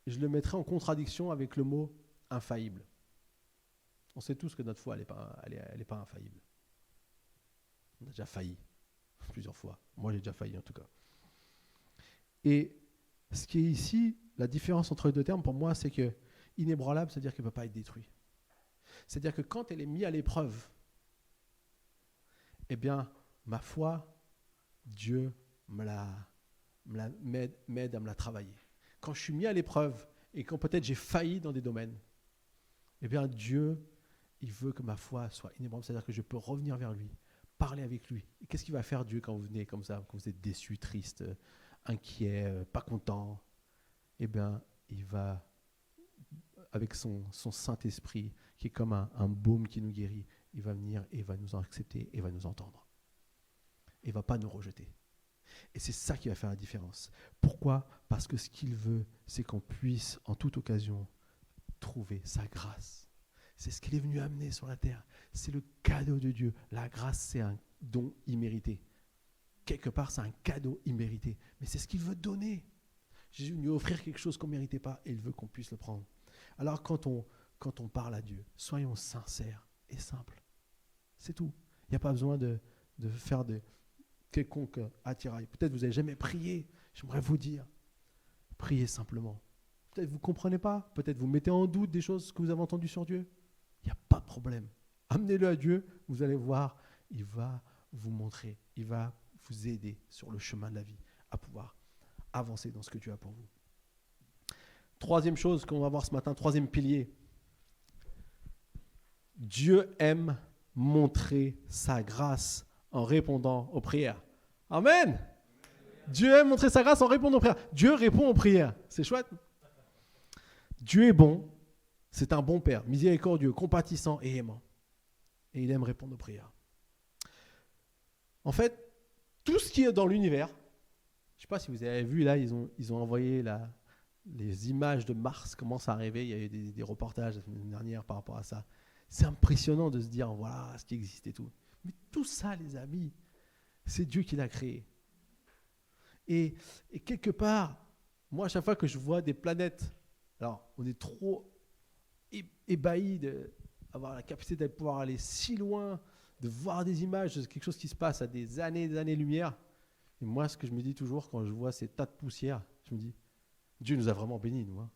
je le mettrais en contradiction avec le mot infaillible. On sait tous que notre foi, elle n'est pas infaillible. On a déjà failli plusieurs fois. Moi, j'ai déjà failli en tout cas. Et ce qui est ici, la différence entre les deux termes, pour moi, c'est que inébranlable, c'est-à-dire qu'elle ne peut pas être détruite. C'est-à-dire que quand elle est mise à l'épreuve, eh bien, ma foi, Dieu m'aide à me la travailler. Quand je suis mis à l'épreuve et quand peut-être j'ai failli dans des domaines, eh bien, Dieu, il veut que ma foi soit inébranlable. C'est-à-dire que je peux revenir vers lui, parler avec lui. Et qu'est-ce qu'il va faire, Dieu, quand vous venez comme ça, quand vous êtes déçu, triste, inquiet, pas content ? Eh bien, il va avec son Saint-Esprit, qui est comme un baume qui nous guérit. Il va venir et il va nous accepter et il va nous entendre. Et il ne va pas nous rejeter. Et c'est ça qui va faire la différence. Pourquoi ? Parce que ce qu'il veut, c'est qu'on puisse, en toute occasion, trouver sa grâce. C'est ce qu'il est venu amener sur la terre. C'est le cadeau de Dieu. La grâce, c'est un don immérité. Quelque part, c'est un cadeau immérité. Mais c'est ce qu'il veut donner. Jésus nous offrir quelque chose qu'on ne méritait pas et il veut qu'on puisse le prendre. Alors quand on parle à Dieu, soyons sincères et simples. C'est tout. Il n'y a pas besoin de faire de quelconque attirail. Peut-être vous n'avez jamais prié. J'aimerais vous dire, priez simplement. Peut-être vous ne comprenez pas. Peut-être vous mettez en doute des choses que vous avez entendues sur Dieu. Il n'y a pas de problème. Amenez-le à Dieu. Vous allez voir, il va vous montrer. Il va vous aider sur le chemin de la vie à pouvoir avancer dans ce que Dieu a pour vous. Troisième chose qu'on va voir ce matin, troisième pilier. Dieu aime montrer sa grâce en répondant aux prières. Amen. Dieu aime montrer sa grâce en répondant aux prières. Dieu répond aux prières. C'est chouette. Dieu est bon. C'est un bon Père, miséricordieux, compatissant et aimant. Et il aime répondre aux prières. En fait, tout ce qui est dans l'univers, je ne sais pas si vous avez vu, là, ils ont envoyé les images de Mars commencent à arriver. Il y a eu des reportages la semaine dernière par rapport à ça. C'est impressionnant de se dire, voilà ce qui existe et tout. Mais tout ça, les amis, c'est Dieu qui l'a créé. Et quelque part, moi, à chaque fois que je vois des planètes, alors on est trop ébahi d'avoir la capacité de pouvoir aller si loin, de voir des images de quelque chose qui se passe à des années-lumière. Et moi, ce que je me dis toujours quand je vois ces tas de poussière, je me dis, Dieu nous a vraiment bénis, nous. Hein.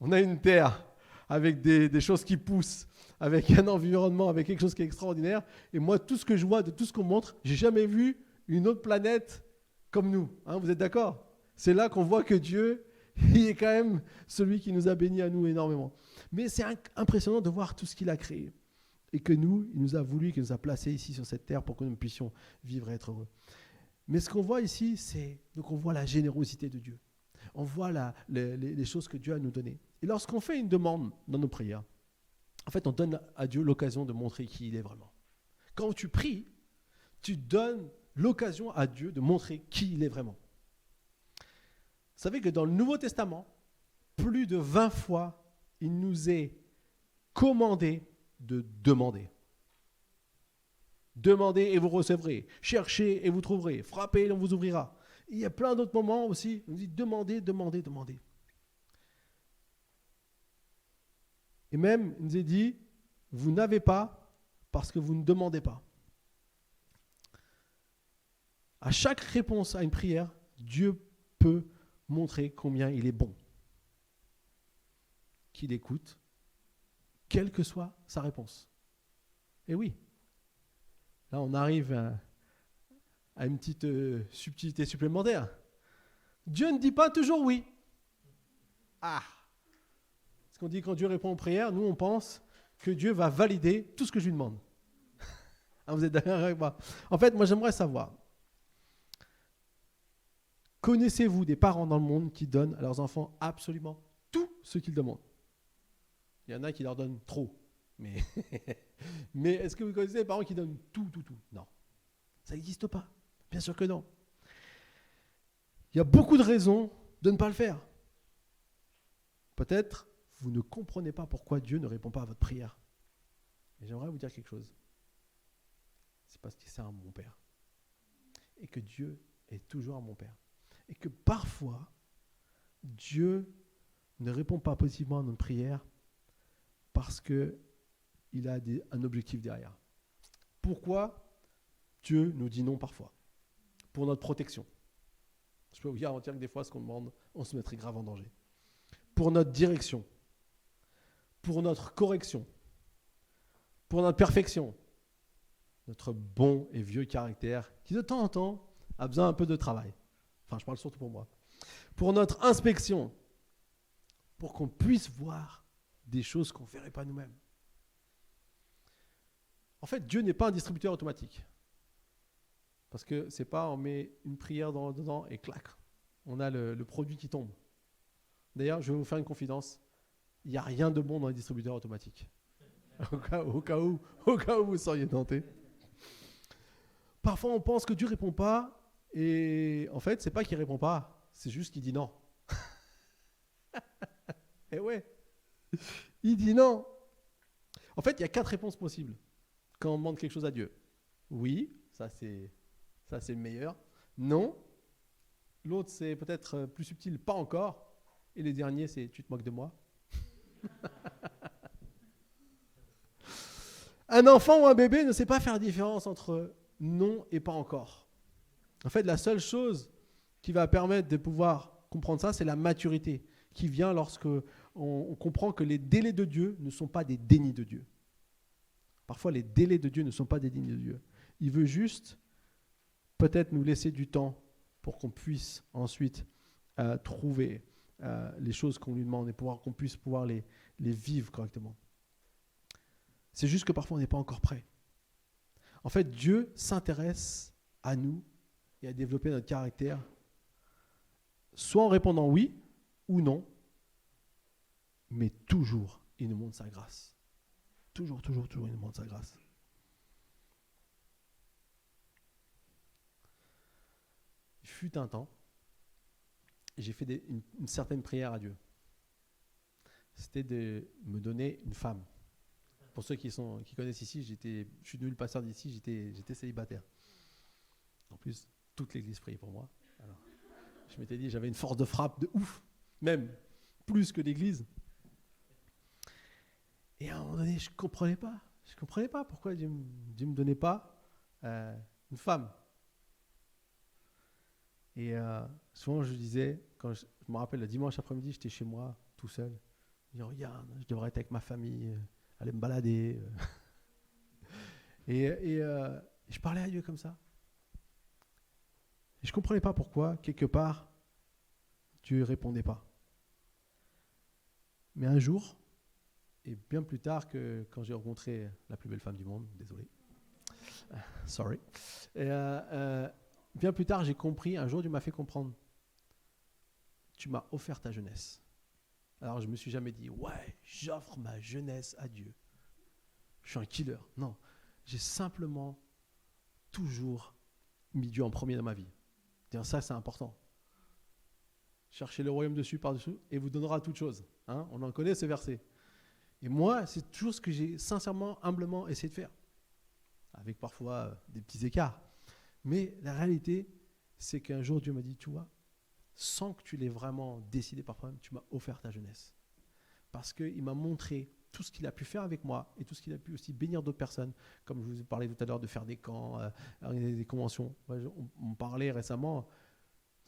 On a une terre avec des choses qui poussent, avec un environnement, avec quelque chose qui est extraordinaire. Et moi, tout ce que je vois, de tout ce qu'on montre, j'ai jamais vu une autre planète comme nous. Hein, vous êtes d'accord ? C'est là qu'on voit que Dieu, il est quand même celui qui nous a bénis à nous énormément. Mais c'est impressionnant de voir tout ce qu'il a créé. Et que nous, il nous a voulu, qu'il nous a placés ici sur cette terre pour que nous puissions vivre et être heureux. Mais ce qu'on voit ici, donc on voit la générosité de Dieu. On voit les choses que Dieu a nous données. Et lorsqu'on fait une demande dans nos prières, en fait, on donne à Dieu l'occasion de montrer qui il est vraiment. Quand tu pries, tu donnes l'occasion à Dieu de montrer qui il est vraiment. Vous savez que dans le Nouveau Testament, plus de 20 fois, il nous est commandé de demander. Demandez et vous recevrez. Cherchez et vous trouverez. Frappez et on vous ouvrira. Il y a plein d'autres moments aussi. On dit demandez, demandez, demandez. Et même, il nous est dit, vous n'avez pas parce que vous ne demandez pas. À chaque réponse à une prière, Dieu peut montrer combien il est bon. Qu'il écoute, quelle que soit sa réponse. Et oui, là on arrive à une petite subtilité supplémentaire. Dieu ne dit pas toujours oui. Ah, ce qu'on dit quand Dieu répond aux prières, nous on pense que Dieu va valider tout ce que je lui demande. Ah, vous êtes d'accord avec moi ? En fait, moi j'aimerais savoir, connaissez-vous des parents dans le monde qui donnent à leurs enfants absolument tout ce qu'ils demandent ? Il y en a qui leur donnent trop. Mais est-ce que vous connaissez des parents qui donnent tout ? Non. Ça n'existe pas. Bien sûr que non. Il y a beaucoup de raisons de ne pas le faire. Peut-être vous ne comprenez pas pourquoi Dieu ne répond pas à votre prière. Et j'aimerais vous dire quelque chose. C'est parce que c'est un bon Père. Et que Dieu est toujours un bon Père. Et que parfois, Dieu ne répond pas positivement à notre prière parce qu'il a un objectif derrière. Pourquoi Dieu nous dit non parfois ? Pour notre protection. Je peux vous garantir que des fois, ce qu'on demande, on se mettrait grave en danger. Pour notre direction. Pour notre correction. Pour notre perfection. Notre bon et vieux caractère qui, de temps en temps, a besoin un peu de travail. Enfin, je parle surtout pour moi. Pour notre inspection. Pour qu'on puisse voir des choses qu'on ne verrait pas nous-mêmes. En fait, Dieu n'est pas un distributeur automatique. Parce que c'est pas on met une prière dedans et clac, on a le produit qui tombe. D'ailleurs, je vais vous faire une confidence. Il n'y a rien de bon dans les distributeurs automatiques. Au cas où vous seriez tenté. Parfois, on pense que Dieu ne répond pas, et en fait, c'est pas qu'il ne répond pas, c'est juste qu'il dit non. Et ouais, il dit non. En fait, il y a 4 réponses possibles quand on demande quelque chose à Dieu. Oui, ça c'est le meilleur. Non. L'autre, c'est peut-être plus subtil, pas encore. Et le dernier, c'est tu te moques de moi. Un enfant ou un bébé ne sait pas faire la différence entre non et pas encore. En fait, la seule chose qui va permettre de pouvoir comprendre ça, c'est la maturité qui vient lorsque on comprend que les délais de Dieu ne sont pas des dénis de Dieu. Parfois, les délais de Dieu ne sont pas des dénis de Dieu. Il veut juste peut-être nous laisser du temps pour qu'on puisse ensuite trouver les choses qu'on lui demande et qu'on puisse pouvoir les vivre correctement. C'est juste que parfois on n'est pas encore prêt. En fait, Dieu s'intéresse à nous et à développer notre caractère, soit en répondant oui ou non, mais toujours il nous montre sa grâce. Toujours, il nous montre sa grâce. Il fut un temps, j'ai fait une certaine prière à Dieu. C'était de me donner une femme. Pour ceux qui connaissent ici, je suis devenu le pasteur d'ici, j'étais célibataire. En plus, toute l'église priait pour moi. Alors, je m'étais dit, j'avais une force de frappe de ouf, même plus que l'église. Et à un moment donné, je ne comprenais pas pourquoi Dieu ne me donnait pas une femme. Et souvent, je disais, je me rappelle, le dimanche après-midi, j'étais chez moi, tout seul. Je disais, regarde, je devrais être avec ma famille, aller me balader. Et je parlais à Dieu comme ça. Et je ne comprenais pas pourquoi, quelque part, Dieu ne répondait pas. Mais un jour, et bien plus tard que quand j'ai rencontré la plus belle femme du monde, désolé, sorry, bien plus tard, j'ai compris, un jour Dieu m'a fait comprendre, tu m'as offert ta jeunesse. Alors je ne me suis jamais dit, ouais, j'offre ma jeunesse à Dieu. Je suis un killer. Non, j'ai simplement toujours mis Dieu en premier dans ma vie. Dire ça, c'est important. Cherchez le royaume dessus, par-dessous, et vous donnera toute chose. Hein, on en connaît ce verset. Et moi, c'est toujours ce que j'ai sincèrement, humblement essayé de faire. Avec parfois des petits écarts. Mais la réalité, c'est qu'un jour, Dieu m'a dit, tu vois, sans que tu l'aies vraiment décidé par toi-même, tu m'as offert ta jeunesse. Parce qu'il m'a montré tout ce qu'il a pu faire avec moi et tout ce qu'il a pu aussi bénir d'autres personnes. Comme je vous ai parlé tout à l'heure de faire des camps, des conventions. On me parlait récemment,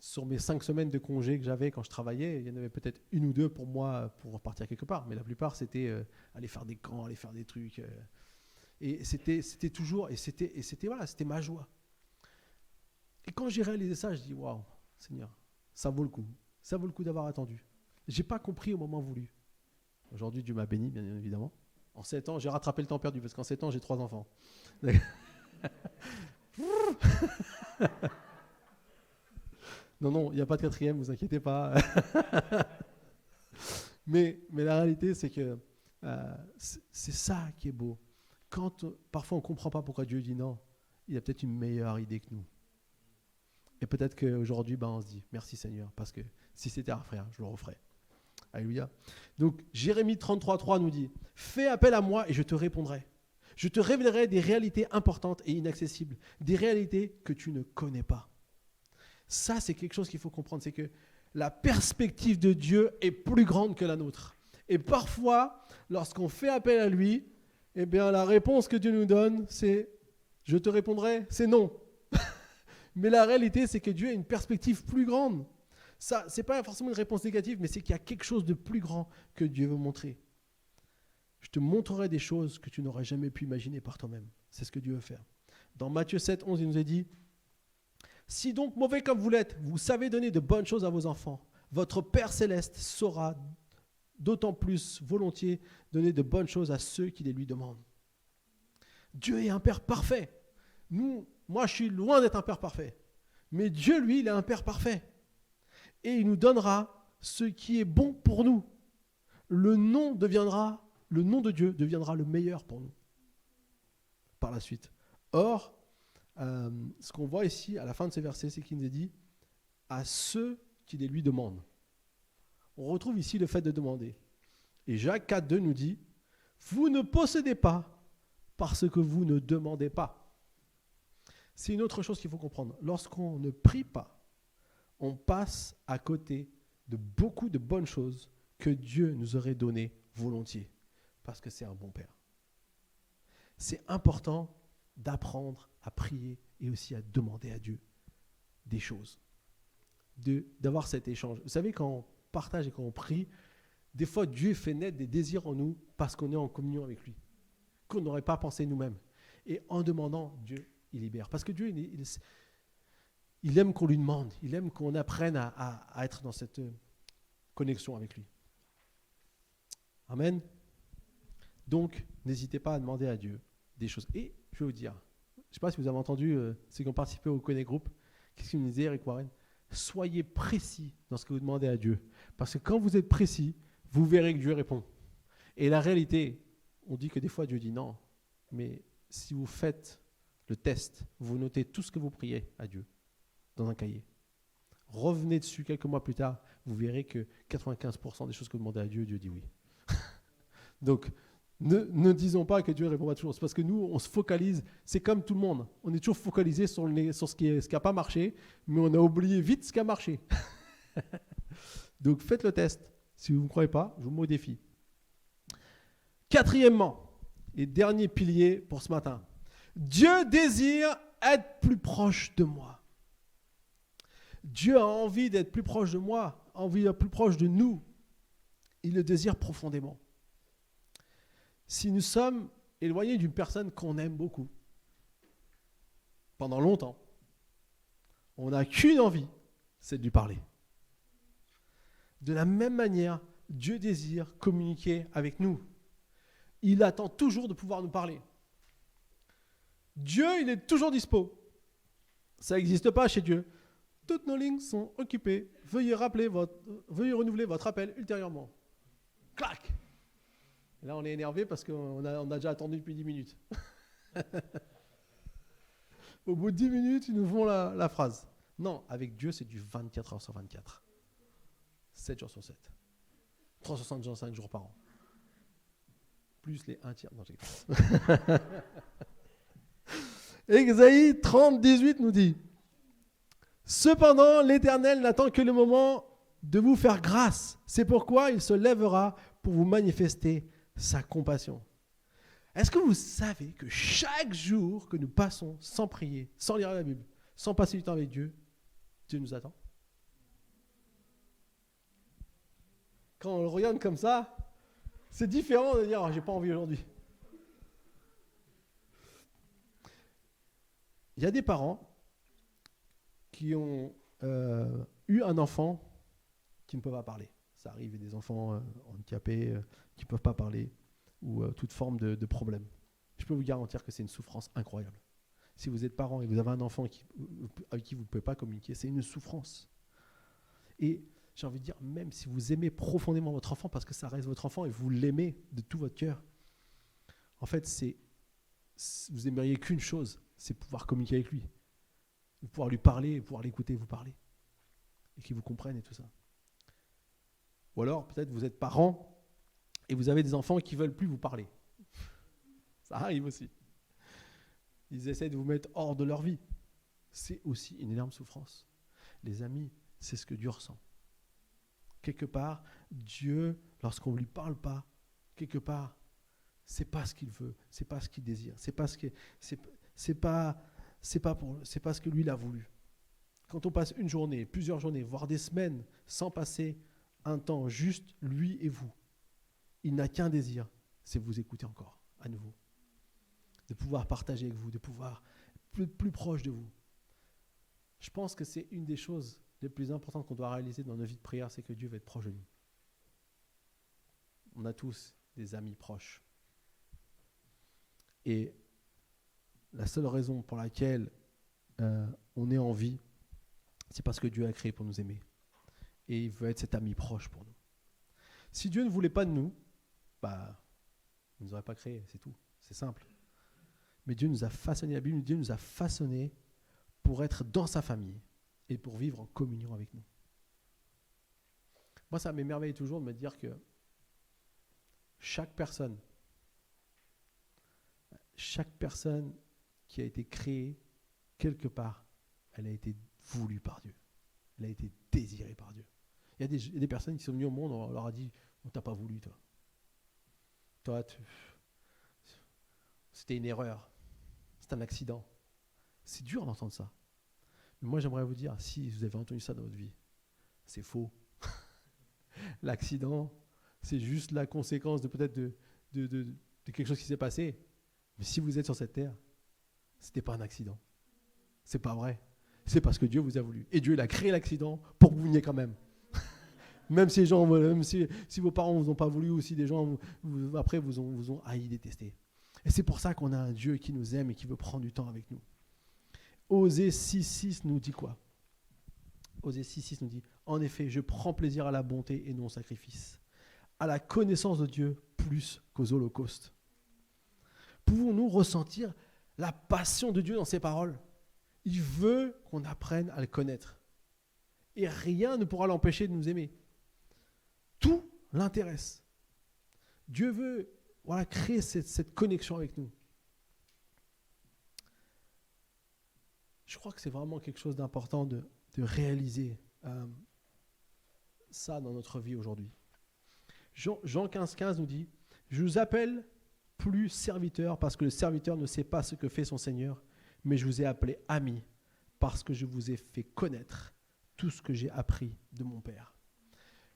sur mes 5 semaines de congé que j'avais quand je travaillais, il y en avait peut-être 1 ou 2 pour moi pour partir quelque part. Mais la plupart, c'était aller faire des camps, aller faire des trucs. Et c'était toujours, et c'était ma joie. Et quand j'ai réalisé ça, je dis, waouh, Seigneur, ça vaut le coup. Ça vaut le coup d'avoir attendu. Je n'ai pas compris au moment voulu. Aujourd'hui, Dieu m'a béni, bien évidemment. En 7 ans, j'ai rattrapé le temps perdu, parce qu'en 7 ans, j'ai 3 enfants. Non, il n'y a pas de 4e, vous inquiétez pas. mais la réalité, c'est que c'est ça qui est beau. Quand parfois on ne comprend pas pourquoi Dieu dit non, il a peut-être une meilleure idée que nous. Et peut-être qu'aujourd'hui, on se dit, merci Seigneur, parce que si c'était à refaire, je le referais. Alléluia. Donc, Jérémie 33,3 nous dit, fais appel à moi et je te répondrai. Je te révélerai des réalités importantes et inaccessibles, des réalités que tu ne connais pas. Ça, c'est quelque chose qu'il faut comprendre, c'est que la perspective de Dieu est plus grande que la nôtre. Et parfois, lorsqu'on fait appel à lui, eh bien, la réponse que Dieu nous donne, c'est « je te répondrai », c'est non. Mais la réalité, c'est que Dieu a une perspective plus grande. Ça, ce n'est pas forcément une réponse négative, mais c'est qu'il y a quelque chose de plus grand que Dieu veut montrer. Je te montrerai des choses que tu n'aurais jamais pu imaginer par toi-même. C'est ce que Dieu veut faire. Dans Matthieu 7, 11, il nous est dit « Si donc mauvais comme vous l'êtes, vous savez donner de bonnes choses à vos enfants, votre Père céleste saura d'autant plus volontiers donner de bonnes choses à ceux qui les lui demandent. » Dieu est un Père parfait. Moi, je suis loin d'être un Père parfait. Mais Dieu, lui, il est un Père parfait. Et il nous donnera ce qui est bon pour nous. le nom de Dieu deviendra le meilleur pour nous par la suite. Or, ce qu'on voit ici à la fin de ces versets, c'est qu'il nous est dit à ceux qui les lui demandent. On retrouve ici le fait de demander. Et Jacques 4,2 nous dit vous ne possédez pas parce que vous ne demandez pas. C'est une autre chose qu'il faut comprendre. Lorsqu'on ne prie pas, on passe à côté de beaucoup de bonnes choses que Dieu nous aurait données volontiers, parce que c'est un bon Père. C'est important d'apprendre à prier et aussi à demander à Dieu des choses, d'avoir cet échange. Vous savez, quand on partage et quand on prie, des fois Dieu fait naître des désirs en nous parce qu'on est en communion avec lui, qu'on n'aurait pas pensé nous-mêmes. Et en demandant, Dieu, il libère. Parce que Dieu, il aime qu'on lui demande, il aime qu'on apprenne à être dans cette connexion avec lui. Amen. Donc, n'hésitez pas à demander à Dieu des choses. Et je vais vous dire, je ne sais pas si vous avez entendu ceux qui ont participé au Connect Group, qu'est-ce qu'il me disait, Eric Warren? Soyez précis dans ce que vous demandez à Dieu. Parce que quand vous êtes précis, vous verrez que Dieu répond. Et la réalité, on dit que des fois Dieu dit non, mais si vous faites le test, vous notez tout ce que vous priez à Dieu dans un cahier. Revenez dessus quelques mois plus tard, vous verrez que 95% des choses que vous demandez à Dieu, Dieu dit oui. Donc, ne disons pas que Dieu répond pas toujours. C'est parce que nous, on se focalise, c'est comme tout le monde. On est toujours focalisé sur ce qui n'a pas marché, mais on a oublié vite ce qui a marché. Donc, faites le test. Si vous ne me croyez pas, je vous mets au défi. Quatrièmement, et dernier pilier pour ce matin, Dieu désire être plus proche de moi. Dieu a envie d'être plus proche de moi, envie d'être plus proche de nous. Il le désire profondément. Si nous sommes éloignés d'une personne qu'on aime beaucoup, pendant longtemps, on n'a qu'une envie, c'est de lui parler. De la même manière, Dieu désire communiquer avec nous. Il attend toujours de pouvoir nous parler. Dieu, il est toujours dispo. Ça n'existe pas chez Dieu. Toutes nos lignes sont occupées. Veuillez renouveler votre appel ultérieurement. Clac! Et là, on est énervé parce qu'on a déjà attendu depuis 10 minutes. Au bout de 10 minutes, ils nous font la phrase. Non, avec Dieu, c'est du 24 heures sur 24. 7 jours sur 7. 365 jours par an. Plus les 1 tiers. Non, Ésaïe 30, 18 nous dit « Cependant, l'Éternel n'attend que le moment de vous faire grâce. C'est pourquoi il se lèvera pour vous manifester sa compassion. » Est-ce que vous savez que chaque jour que nous passons sans prier, sans lire la Bible, sans passer du temps avec Dieu, Dieu nous attend? Quand on le regarde comme ça, c'est différent de dire « j'ai pas envie aujourd'hui ». Il y a des parents qui ont eu un enfant qui ne peut pas parler. Ça arrive, il y a des enfants handicapés qui ne peuvent pas parler ou toute forme de problème. Je peux vous garantir que c'est une souffrance incroyable. Si vous êtes parent et vous avez un enfant avec qui vous ne pouvez pas communiquer, c'est une souffrance. Et j'ai envie de dire, même si vous aimez profondément votre enfant, parce que ça reste votre enfant et vous l'aimez de tout votre cœur, en fait, vous aimeriez qu'une chose, c'est pouvoir communiquer avec lui, pouvoir lui parler, pouvoir l'écouter, vous parler, et qu'il vous comprenne et tout ça. Ou alors, peut-être vous êtes parent et vous avez des enfants qui ne veulent plus vous parler. Ça arrive aussi. Ils essaient de vous mettre hors de leur vie. C'est aussi une énorme souffrance. Les amis, c'est ce que Dieu ressent. Quelque part, Dieu, lorsqu'on ne lui parle pas, quelque part, c'est pas ce qu'il veut, c'est pas ce qu'il désire, c'est pas ce que lui il a voulu. Quand on passe une journée, plusieurs journées, voire des semaines, sans passer un temps juste lui et vous, il n'a qu'un désir, c'est vous écouter encore, à nouveau, de pouvoir partager avec vous, de pouvoir être plus proche de vous. Je pense que c'est une des choses les plus importantes qu'on doit réaliser dans nos vies de prière, c'est que Dieu va être proche de nous. On a tous des amis proches. Et la seule raison pour laquelle on est en vie, c'est parce que Dieu a créé pour nous aimer. Et il veut être cet ami proche pour nous. Si Dieu ne voulait pas de nous, il ne nous aurait pas créés, c'est tout. C'est simple. Mais Dieu nous a façonnés, la Bible nous dit, Dieu nous a façonnés pour être dans sa famille et pour vivre en communion avec nous. Moi, ça m'émerveille toujours de me dire que chaque personne qui a été créée, quelque part, elle a été voulue par Dieu. Elle a été désirée par Dieu. Il y a des personnes qui sont venues au monde, on leur a dit, on t'a pas voulu, toi. C'était une erreur. C'est un accident. C'est dur d'entendre ça. Mais moi, j'aimerais vous dire, si vous avez entendu ça dans votre vie, c'est faux. L'accident, c'est juste la conséquence de peut-être de quelque chose qui s'est passé. Mais si vous êtes sur cette terre, ce n'était pas un accident. C'est pas vrai. C'est parce que Dieu vous a voulu. Et Dieu, il a créé l'accident pour que vous veniez quand même. Même si vos parents ne vous ont pas voulu, ou si des gens après vous ont haï, détesté. Et c'est pour ça qu'on a un Dieu qui nous aime et qui veut prendre du temps avec nous. Osée 6.6 nous dit quoi? Osée 6.6 nous dit « En effet, je prends plaisir à la bonté et non au sacrifice, à la connaissance de Dieu plus qu'aux holocaustes. » Pouvons-nous ressentir la passion de Dieu dans ses paroles? Il veut qu'on apprenne à le connaître. Et rien ne pourra l'empêcher de nous aimer. Tout l'intéresse. Dieu veut créer cette connexion avec nous. Je crois que c'est vraiment quelque chose d'important de réaliser ça dans notre vie aujourd'hui. Jean 15,15 nous dit « Je vous appelle plus serviteur parce que le serviteur ne sait pas ce que fait son Seigneur, mais je vous ai appelé ami parce que je vous ai fait connaître tout ce que j'ai appris de mon Père. »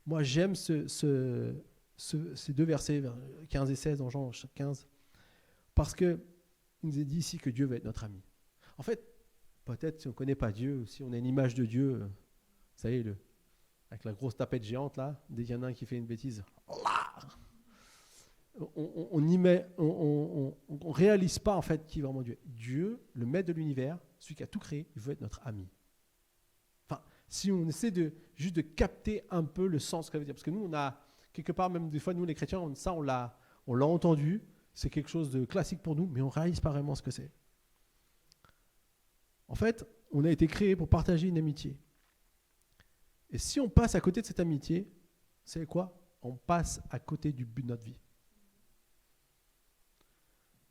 Moi, j'aime ces deux versets, 15 et 16 dans Jean 15, parce qu'il nous est dit ici que Dieu va être notre ami. En fait, peut-être si on ne connaît pas Dieu, si on a une image de Dieu, vous savez, avec la grosse tapette géante là, dès qu'il y en a un qui fait une bêtise, on ne réalise pas en fait qui est vraiment Dieu. Dieu, le maître de l'univers, celui qui a tout créé, il veut être notre ami. Enfin, si on essaie juste de capter un peu le sens que ça veut dire, parce que nous, on a quelque part, même des fois, nous les chrétiens, on l'a entendu, c'est quelque chose de classique pour nous, mais on ne réalise pas vraiment ce que c'est. En fait, on a été créé pour partager une amitié. Et si on passe à côté de cette amitié, vous savez quoi? On passe à côté du but de notre vie.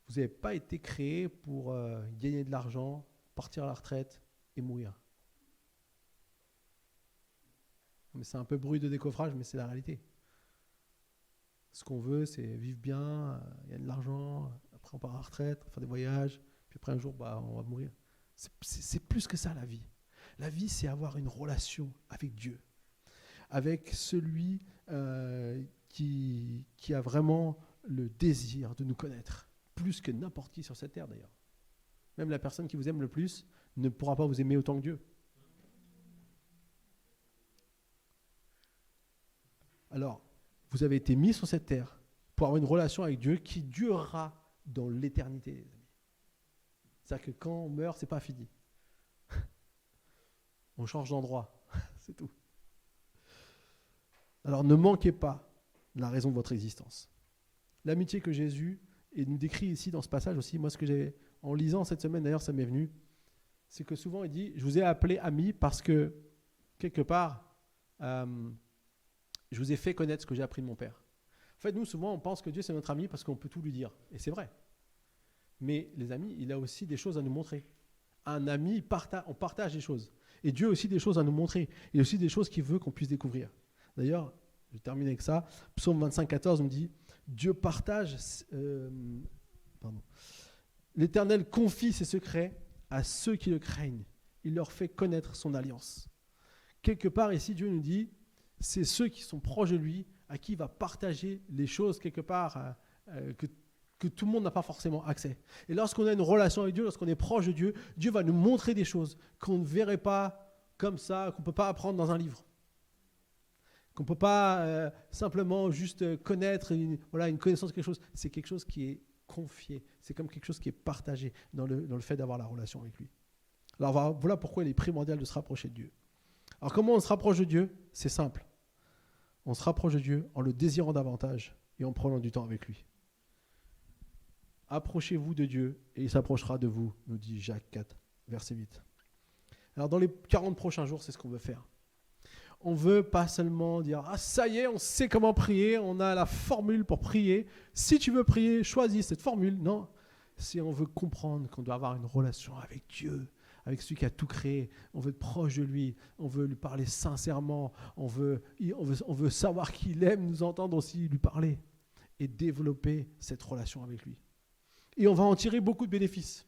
Vous n'avez pas été créé pour gagner de l'argent, partir à la retraite et mourir. Mais c'est un peu bruit de décoffrage, mais c'est la réalité. Ce qu'on veut, c'est vivre bien, gagner de l'argent, après on part à la retraite, on fait des voyages, puis après un jour, on va mourir. C'est plus que ça la vie. La vie, c'est avoir une relation avec Dieu, avec celui qui a vraiment le désir de nous connaître, plus que n'importe qui sur cette terre d'ailleurs. Même la personne qui vous aime le plus ne pourra pas vous aimer autant que Dieu. Alors, vous avez été mis sur cette terre pour avoir une relation avec Dieu qui durera dans l'éternité, les amis. C'est-à-dire que quand on meurt, c'est pas fini. On change d'endroit, c'est tout. Alors ne manquez pas la raison de votre existence. L'amitié que Jésus nous décrit ici dans ce passage aussi, moi ce que j'ai, en lisant cette semaine d'ailleurs ça m'est venu, c'est que souvent il dit, je vous ai appelé ami parce que quelque part, je vous ai fait connaître ce que j'ai appris de mon Père. En fait, nous souvent on pense que Dieu c'est notre ami parce qu'on peut tout lui dire, et c'est vrai. Mais les amis, il a aussi des choses à nous montrer. Un ami, on partage des choses. Et Dieu a aussi des choses à nous montrer. Il a aussi des choses qu'il veut qu'on puisse découvrir. D'ailleurs, je termine avec ça. Psaume 25,14 nous dit « Dieu partage... L'Éternel confie ses secrets à ceux qui le craignent. Il leur fait connaître son alliance. » Quelque part ici, Dieu nous dit c'est ceux qui sont proches de lui, à qui il va partager les choses quelque part que tout le monde n'a pas forcément accès. Et lorsqu'on a une relation avec Dieu, lorsqu'on est proche de Dieu, Dieu va nous montrer des choses qu'on ne verrait pas comme ça, qu'on ne peut pas apprendre dans un livre. Qu'on ne peut pas simplement juste connaître une connaissance de quelque chose. C'est quelque chose qui est confié. C'est comme quelque chose qui est partagé dans le fait d'avoir la relation avec lui. Alors voilà pourquoi il est primordial de se rapprocher de Dieu. Alors comment on se rapproche de Dieu? C'est simple. on se rapproche de Dieu en le désirant davantage et en prenant du temps avec lui. Approchez-vous de Dieu et il s'approchera de vous, nous dit Jacques 4, verset 8. Alors dans les 40 prochains jours, c'est ce qu'on veut faire. On ne veut pas seulement dire « Ah, ça y est, on sait comment prier, on a la formule pour prier. Si tu veux prier, choisis cette formule. » Non, si on veut comprendre qu'on doit avoir une relation avec Dieu, avec celui qui a tout créé, on veut être proche de lui, on veut lui parler sincèrement, on veut savoir qu'il aime nous entendre aussi lui parler et développer cette relation avec lui. Et on va en tirer beaucoup de bénéfices.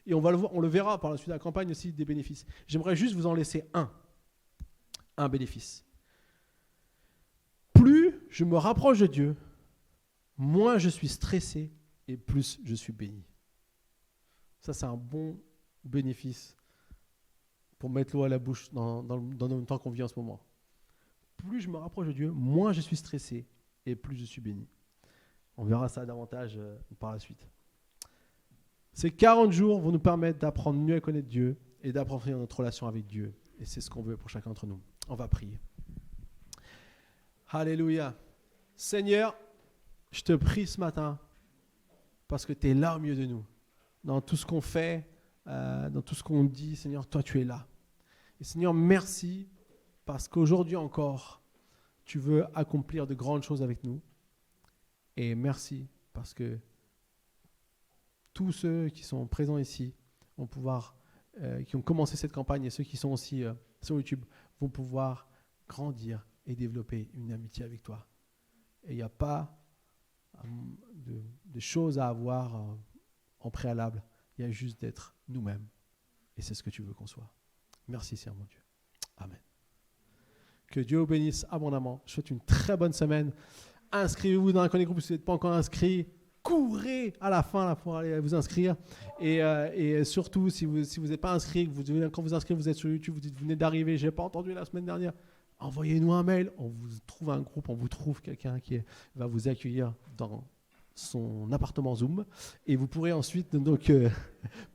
Et on le verra par la suite de la campagne aussi, des bénéfices. J'aimerais juste vous en laisser un bénéfice. Plus je me rapproche de Dieu, moins je suis stressé et plus je suis béni. Ça, c'est un bon bénéfice pour mettre l'eau à la bouche dans le temps qu'on vit en ce moment. Plus je me rapproche de Dieu, moins je suis stressé et plus je suis béni. On verra ça davantage par la suite. Ces 40 jours vont nous permettre d'apprendre mieux à connaître Dieu et d'approfondir notre relation avec Dieu. Et c'est ce qu'on veut pour chacun d'entre nous. On va prier. Alléluia. Seigneur, je te prie ce matin parce que tu es là au milieu de nous. Dans tout ce qu'on fait, dans tout ce qu'on dit, Seigneur, toi tu es là. Et Seigneur, merci parce qu'aujourd'hui encore, tu veux accomplir de grandes choses avec nous. Et merci parce que tous ceux qui sont présents ici vont pouvoir, qui ont commencé cette campagne et ceux qui sont aussi sur YouTube vont pouvoir grandir et développer une amitié avec toi. Et il n'y a pas de choses à avoir en préalable. Il y a juste d'être nous-mêmes. Et c'est ce que tu veux qu'on soit. Merci, Seigneur mon Dieu. Amen. Que Dieu vous bénisse abondamment. Je vous souhaite une très bonne semaine. Inscrivez-vous dans un Connect Group si vous n'êtes pas encore inscrit. Courez à la fin là, pour aller vous inscrire. Et surtout, si vous n'êtes pas inscrit, quand vous inscrivez, vous êtes sur YouTube, vous venez d'arriver, je n'ai pas entendu la semaine dernière, envoyez-nous un mail. On vous trouve un groupe, on vous trouve quelqu'un qui va vous accueillir dans son appartement Zoom. Et vous pourrez ensuite donc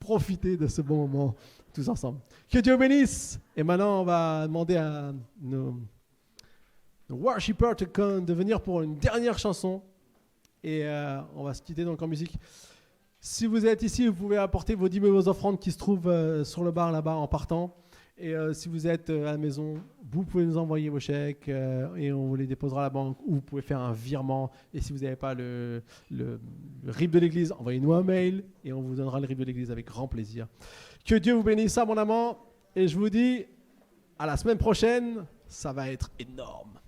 profiter de ce bon moment tous ensemble. Que Dieu bénisse. Et maintenant, on va demander à nos worshipers de venir pour une dernière chanson. Et on va se quitter donc en musique. Si vous êtes ici, vous pouvez apporter vos dîmes et vos offrandes qui se trouvent sur le bar là-bas en partant. Et si vous êtes à la maison, vous pouvez nous envoyer vos chèques et on vous les déposera à la banque ou vous pouvez faire un virement. Et si vous n'avez pas le RIB de l'église, envoyez-nous un mail et on vous donnera le RIB de l'église avec grand plaisir. Que Dieu vous bénisse abondamment et je vous dis à la semaine prochaine, ça va être énorme.